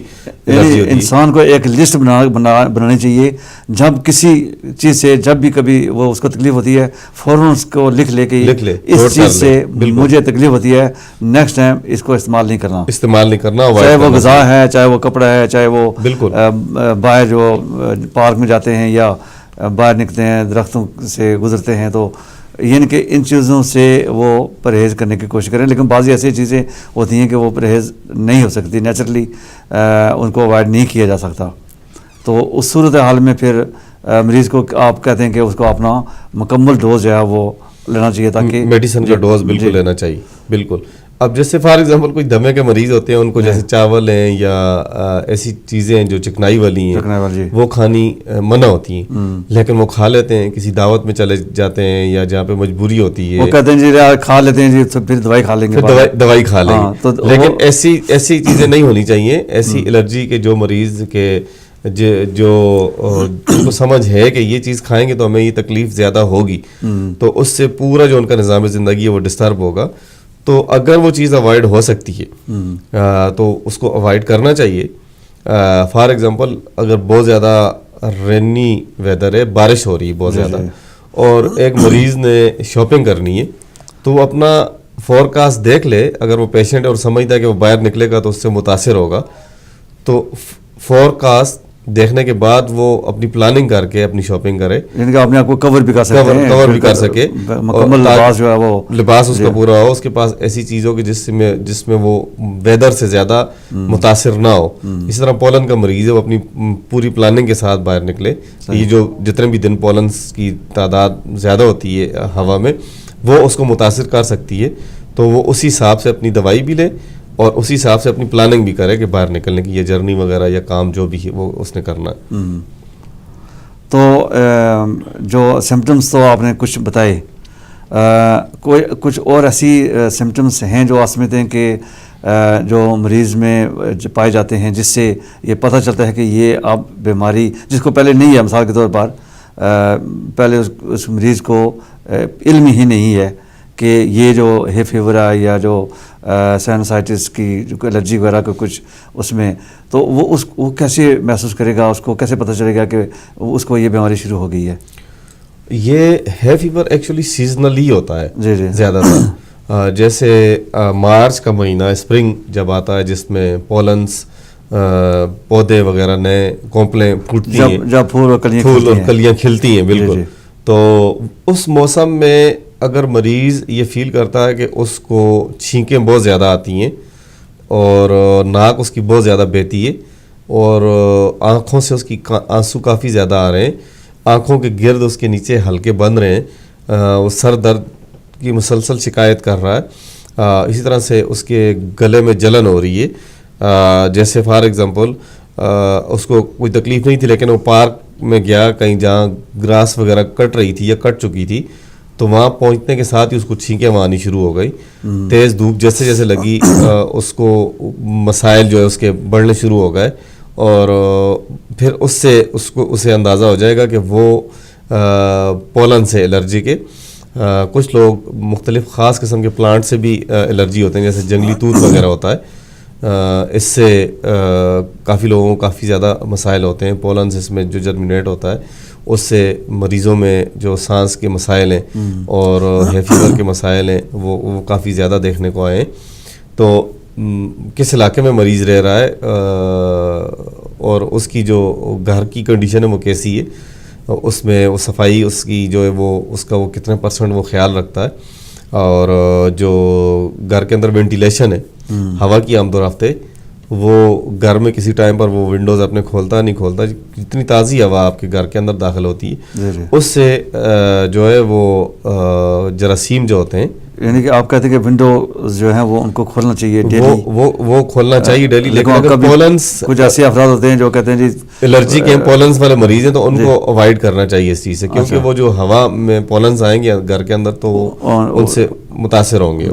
الرجی ہوتی ہے. انسان کو ایک لسٹ بنانی چاہیے. جب کسی چیز سے جب بھی کبھی وہ اس کو تکلیف ہوتی ہے فوراً اس کو لکھ لے کہ اس چیز سے مجھے تکلیف ہوتی ہے, نیکسٹ ٹائم اس کو استعمال نہیں کرنا, چاہے وہ غذا ہے, چاہے وہ کپڑا ہے, چاہے وہ باہر جو پارک میں جاتے ہیں یا باہر نکلتے ہیں درختوں سے گزرتے ہیں, تو یعنی کہ ان چیزوں سے وہ پرہیز کرنے کی کوشش کریں. لیکن بعضی ایسی چیزیں ہوتی ہیں کہ وہ پرہیز نہیں ہو سکتی, نیچرلی ان کو اوائڈ نہیں کیا جا سکتا. تو اس صورت حال میں پھر مریض کو آپ کہتے ہیں کہ اس کو اپنا مکمل ڈوز جو ہے وہ لینا چاہیے, تاکہ میڈیسن کا ڈوز بالکل لینا چاہیے. بالکل. اب جیسے فار ایگزامپل کوئی دمے کے مریض ہوتے ہیں, ان کو جیسے چاول ہیں یا ایسی چیزیں ہیں جو چکنائی والی ہیں وہ کھانی منع ہوتی ہیں, لیکن وہ کھا لیتے ہیں. کسی دعوت میں چلے جاتے ہیں یا جہاں پہ مجبوری ہوتی ہے وہ کہتے ہیں جی کھا لیتے ہیں جی, تو پھر دوائی کھا لیں گے, دوائی کھا لیں گے. لیکن ایسی چیزیں نہیں ہونی چاہیے. ایسی الرجی کے جو مریض کے جو کو سمجھ ہے کہ یہ چیز کھائیں گے تو ہمیں یہ تکلیف زیادہ ہوگی, تو اس سے پورا جو ان کا نظام زندگی ہے وہ ڈسٹرب ہوگا. تو اگر وہ چیز اوائڈ ہو سکتی ہے تو اس کو اوائڈ کرنا چاہیے. فار ایگزامپل اگر بہت زیادہ رینی ویدر ہے, بارش ہو رہی ہے بہت زیادہ, اور ایک مریض نے شاپنگ کرنی ہے, تو وہ اپنا فور کاسٹ دیکھ لے. اگر وہ پیشنٹ ہے اور سمجھتا ہے کہ وہ باہر نکلے گا تو اس سے متاثر ہوگا, تو فور کاسٹ دیکھنے کے بعد وہ اپنی پلاننگ کر کے اپنی شاپنگ کرے, یعنی کہ اپنے آپ کو کور بھی کر سکے, مکمل لباس جو ہے وہ لباس اس کا پورا ہو, اس کے پاس ایسی چیزوں کی جس میں وہ ویدر سے زیادہ متاثر نہ ہو. اسی طرح پولن کا مریض ہے, وہ اپنی پوری پلاننگ کے ساتھ باہر نکلے. یہ جو جتنے بھی دن پولنس کی تعداد زیادہ ہوتی ہے ہوا میں, وہ اس کو متاثر کر سکتی ہے. تو وہ اسی حساب سے اپنی دوائی بھی لے اور اسی حساب سے اپنی پلاننگ بھی کرے کہ باہر نکلنے کی, یہ جرنی وغیرہ یا کام جو بھی ہے وہ اس نے کرنا ہے. تو جو سمٹمز تو آپ نے کچھ بتائے, کوئی کچھ اور ایسی سمٹمز ہیں جو آپ سمجھتے ہیں کہ جو مریض میں پائے جاتے ہیں جس سے یہ پتہ چلتا ہے کہ یہ اب بیماری جس کو پہلے نہیں ہے, مثال کے طور پر پہلے اس مریض کو علم ہی نہیں ہے کہ یہ جو ہے فیور ہے یا جو سائنسائٹس کی جو الرجی وغیرہ کا کچھ اس میں, تو وہ کیسے محسوس کرے گا, اس کو کیسے پتہ چلے گا کہ اس کو یہ بیماری شروع ہو گئی ہے؟ یہ ہے فیور ایکچولی سیزنلی ہوتا ہے زیادہ تر. جیسے مارچ کا مہینہ اسپرنگ جب آتا ہے جس میں پولنس پودے وغیرہ نئے کونپلیں پھوٹتی ہیں, جب پھول اور کلیاں کھلتی ہیں. بالکل. تو اس موسم میں اگر مریض یہ فیل کرتا ہے کہ اس کو چھینکیں بہت زیادہ آتی ہیں اور ناک اس کی بہت زیادہ بہتی ہے اور آنکھوں سے اس کی آنسو کافی زیادہ آ رہے ہیں, آنکھوں کے گرد اس کے نیچے ہلکے بن رہے ہیں, وہ سر درد کی مسلسل شکایت کر رہا ہے, اسی طرح سے اس کے گلے میں جلن ہو رہی ہے. جیسے فار ایگزامپل اس کو کوئی تکلیف نہیں تھی لیکن وہ پارک میں گیا کہیں جہاں گراس وغیرہ کٹ رہی تھی یا کٹ چکی تھی, تو وہاں پہنچنے کے ساتھ ہی اس کو چھینکیں آنی شروع ہو گئی. تیز دھوپ جیسے جیسے لگی اس کو مسائل جو ہے اس کے بڑھنے شروع ہو گئے, اور پھر اسے اندازہ ہو جائے گا کہ وہ پولن سے الرجی کے. کچھ لوگ مختلف خاص قسم کے پلانٹ سے بھی الرجی ہوتے ہیں, جیسے جنگلی توت وغیرہ ہوتا ہے, اس سے کافی لوگوں کو کافی زیادہ مسائل ہوتے ہیں. پولنس اس میں جو جرمینیٹ ہوتا ہے اس سے مریضوں میں جو سانس کے مسائل ہیں اور ہے فیور کے مسائل ہیں وہ کافی زیادہ دیکھنے کو آئے ہیں. تو کس علاقے میں مریض رہ رہا ہے اور اس کی جو گھر کی کنڈیشن ہے وہ کیسی ہے, اس میں وہ صفائی اس کی جو ہے وہ اس کا وہ کتنے % وہ خیال رکھتا ہے, اور جو گھر کے اندر وینٹیلیشن ہے ہوا کی آمد و رفت ہے, وہ گھر میں کسی ٹائم پر وہ ونڈوز اپنے کھولتا نہیں کھولتا, جتنی تازی ہوا آپ کے گھر کے اندر داخل ہوتی ہے اس سے جو ہے وہ جراثیم جو ہوتے ہیں, یعنی کہ آپ کہتے ہیں کہ ونڈو جو ہیں وہ ان کو کھولنا چاہیے ڈیلی, وہ کھولنا چاہیے ڈیلی. لیکن اگر پولنس کچھ ایسے افراد ہوتے ہیں جو کہتے ہیں جی الرجی کے پولنس والے مریض ہیں تو ان کو اوائڈ کرنا چاہیے اس چیز سے, کیونکہ وہ جو ہوا میں پولنس آئیں گے گھر کے اندر تو ان سے متاثر ہوں گے,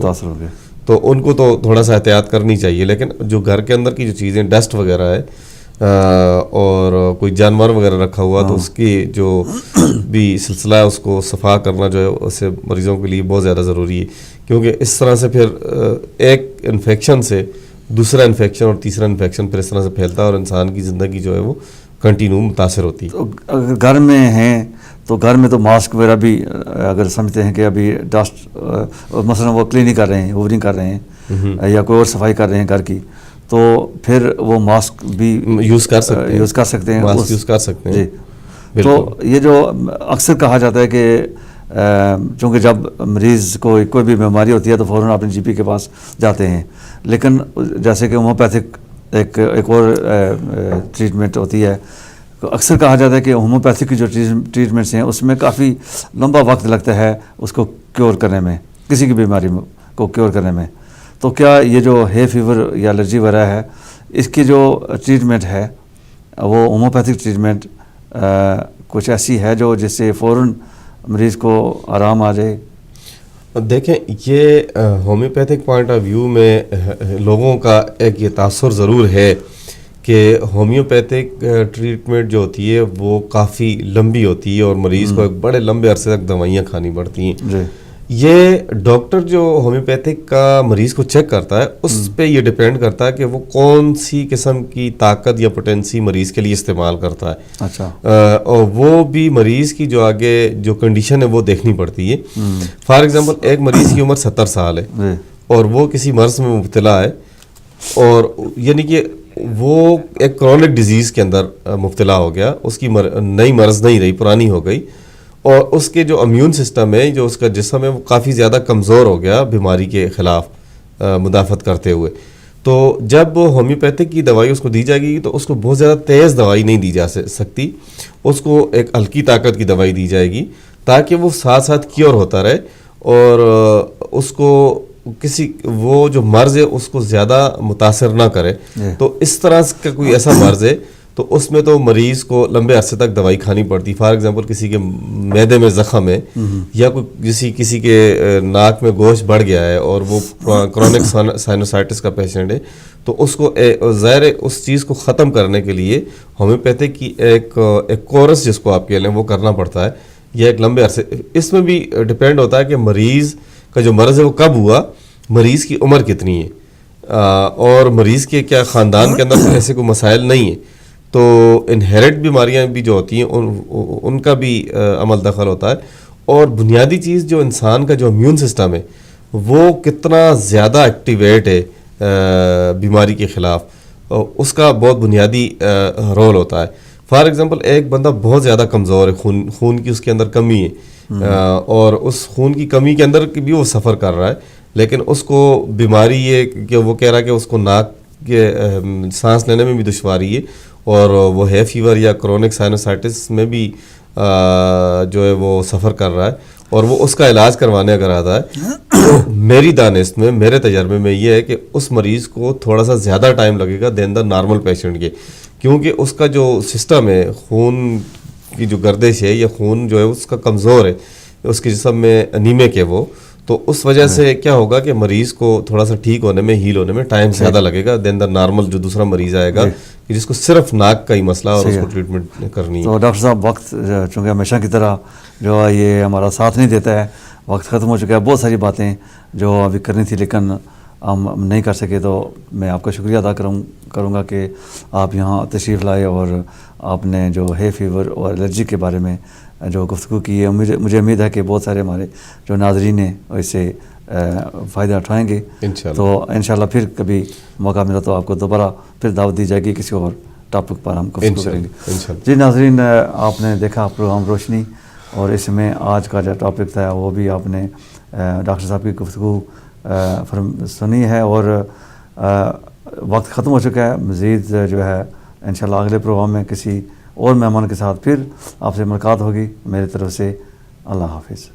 تو ان کو تو تھوڑا سا احتیاط کرنی چاہیے. لیکن جو گھر کے اندر کی جو چیزیں ڈسٹ وغیرہ ہے اور کوئی جانور وغیرہ رکھا ہوا تو اس کی جو بھی سلسلہ ہے اس کو صفا کرنا جو ہے اسے مریضوں کے لیے بہت زیادہ ضروری ہے, کیونکہ اس طرح سے پھر ایک انفیکشن سے دوسرا انفیکشن اور تیسرا انفیکشن پھر اس طرح سے پھیلتا ہے اور انسان کی زندگی جو ہے وہ کنٹینیو متاثر ہوتی ہے. اگر گھر میں ہیں تو گھر میں تو ماسک وغیرہ بھی اگر سمجھتے ہیں کہ ابھی ڈسٹ مثلا وہ کلیننگ کر رہے ہیں, ہوورنگ کر رہے ہیں یا کوئی اور صفائی کر رہے ہیں گھر کی, تو پھر وہ ماسک بھی یوز کر سکتے ہیں, ماسک یوز کر سکتے ہیں. جی, تو یہ جو اکثر کہا جاتا ہے کہ چونکہ جب مریض کو کوئی بھی بیماری ہوتی ہے تو فوراً اپنے جی پی کے پاس جاتے ہیں, لیکن جیسے کہ ہومیوپیتھک ایک اور ٹریٹمنٹ ہوتی ہے, اکثر کہا جاتا ہے کہ ہومیوپیتھک کی جو ٹریٹمنٹس ہیں اس میں کافی لمبا وقت لگتا ہے اس کو کیور کرنے میں, کسی کی بیماری کو کیور کرنے میں. تو کیا یہ جو ہے فیور یا الرجی وغیرہ ہے اس کی جو ٹریٹمنٹ ہے وہ ہومیوپیتھک ٹریٹمنٹ کچھ ایسی ہے جو جس سے فوراً مریض کو آرام آ جائے؟ دیکھیں, یہ ہومیوپیتھک پوائنٹ آف ویو میں لوگوں کا ایک یہ تاثر ضرور ہے کہ ہومیوپیتھک ٹریٹمنٹ جو ہوتی ہے وہ کافی لمبی ہوتی ہے اور مریض کو ایک بڑے لمبے عرصے تک دوائیاں کھانی پڑتی ہیں. جی, یہ ڈاکٹر جو ہومیوپیتھک کا مریض کو چیک کرتا ہے اس پہ یہ ڈیپینڈ کرتا ہے کہ وہ کون سی قسم کی طاقت یا پوٹینسی مریض کے لیے استعمال کرتا ہے. اچھا, اور وہ بھی مریض کی جو آگے جو کنڈیشن ہے وہ دیکھنی پڑتی ہے. فار ایگزامپل ایک مریض کی عمر 70 سال ہے اور وہ کسی مرض میں مبتلا ہے, اور یعنی کہ وہ ایک کرونک ڈیزیز کے اندر مبتلا ہو گیا, اس کی نئی مرض نہیں رہی, پرانی ہو گئی, اور اس کے جو امیون سسٹم ہے, جو اس کا جسم ہے, وہ کافی زیادہ کمزور ہو گیا بیماری کے خلاف مدافعت کرتے ہوئے. تو جب ہومیوپیتھک کی دوائی اس کو دی جائے گی تو اس کو بہت زیادہ تیز دوائی نہیں دی جا سکتی, اس کو ایک ہلکی طاقت کی دوائی دی جائے گی تاکہ وہ ساتھ ساتھ کیور ہوتا رہے, اور اس کو وہ جو مرض ہے اس کو زیادہ متاثر نہ کرے. تو اس طرح کا کوئی ایسا مرض ہے تو اس میں تو مریض کو لمبے عرصے تک دوائی کھانی پڑتی. فار ایگزامپل کسی کے معدے میں زخم ہے یا کوئی کسی کے ناک میں گوشت بڑھ گیا ہے اور وہ کرونک سائنوسائٹس کا پیشنٹ ہے, تو اس کو ظاہر اس چیز کو ختم کرنے کے لیے ہومیوپیتھک کی ایک کورس جس کو آپ کہہ لیں وہ کرنا پڑتا ہے. یہ ایک لمبے عرصے, اس میں بھی ڈپینڈ ہوتا ہے کہ مریض کا جو مرض ہے وہ کب ہوا, مریض کی عمر کتنی ہے, اور مریض کے کیا خاندان کے اندر ایسے کوئی مسائل نہیں ہیں. تو انہیریٹ بیماریاں بھی جو ہوتی ہیں ان کا بھی عمل دخل ہوتا ہے. اور بنیادی چیز جو انسان کا جو امیون سسٹم ہے وہ کتنا زیادہ ایکٹیویٹ ہے بیماری کے خلاف, اس کا بہت بنیادی رول ہوتا ہے. فار ایگزامپل ایک بندہ بہت زیادہ کمزور ہے, خون کی اس کے اندر کمی ہے, اور اس خون کی کمی کے اندر بھی وہ سفر کر رہا ہے, لیکن اس کو بیماری یہ کہ وہ کہہ رہا ہے کہ اس کو ناک کے سانس لینے میں بھی دشواری ہے, اور وہ ہے فیور یا کرونک سائنوسائٹس میں بھی جو ہے وہ سفر کر رہا ہے, اور وہ اس کا علاج کروانے اگر آتا ہے تو میری دانست میں, میرے تجربے میں یہ ہے کہ اس مریض کو تھوڑا سا زیادہ ٹائم لگے گا دین دا نارمل پیشنٹ کے, کیونکہ اس کا جو سسٹم ہے, خون کی جو گردش ہے یا خون جو ہے اس کا کمزور ہے. اس کے جسم میں انیمک ہے وہ، تو اس وجہ سے کیا ہوگا کہ مریض کو تھوڑا سا ٹھیک ہونے میں، ہیل ہونے میں ٹائم زیادہ لگے گا دین دا نارمل جو دوسرا مریض آئے گا کہ جس کو صرف ناک کا ہی مسئلہ اور اس کو ٹریٹمنٹ کرنی ہے. تو ڈاکٹر صاحب وقت چونکہ ہمیشہ کی طرح جو ہے یہ ہمارا ساتھ نہیں دیتا ہے، وقت ختم ہو چکا ہے. بہت ساری باتیں جو ابھی کرنی تھی لیکن ہم نہیں کر سکے، تو میں آپ کا شکریہ ادا کروں گا کہ آپ یہاں تشریف لائے اور آپ نے جو ہے فیور اور الرجی کے بارے میں جو گفتگو کی ہے. مجھے امید ہے کہ بہت سارے ہمارے جو ناظرین ہیں اس سے فائدہ اٹھائیں گے. تو انشاءاللہ پھر کبھی موقع ملا تو آپ کو دوبارہ پھر دعوت دی جائے گی، کسی اور ٹاپک پر ہم گفتگو کریں گے. جی ناظرین، آپ نے دیکھا پروگرام روشنی، اور اس میں آج کا جو ٹاپک تھا وہ بھی آپ نے ڈاکٹر صاحب کی گفتگو سنی ہے، اور وقت ختم ہو چکا ہے. مزید جو ہے انشاءاللہ اگلے پروگرام میں کسی اور مہمان کے ساتھ پھر آپ سے ملاقات ہوگی. میری طرف سے اللہ حافظ.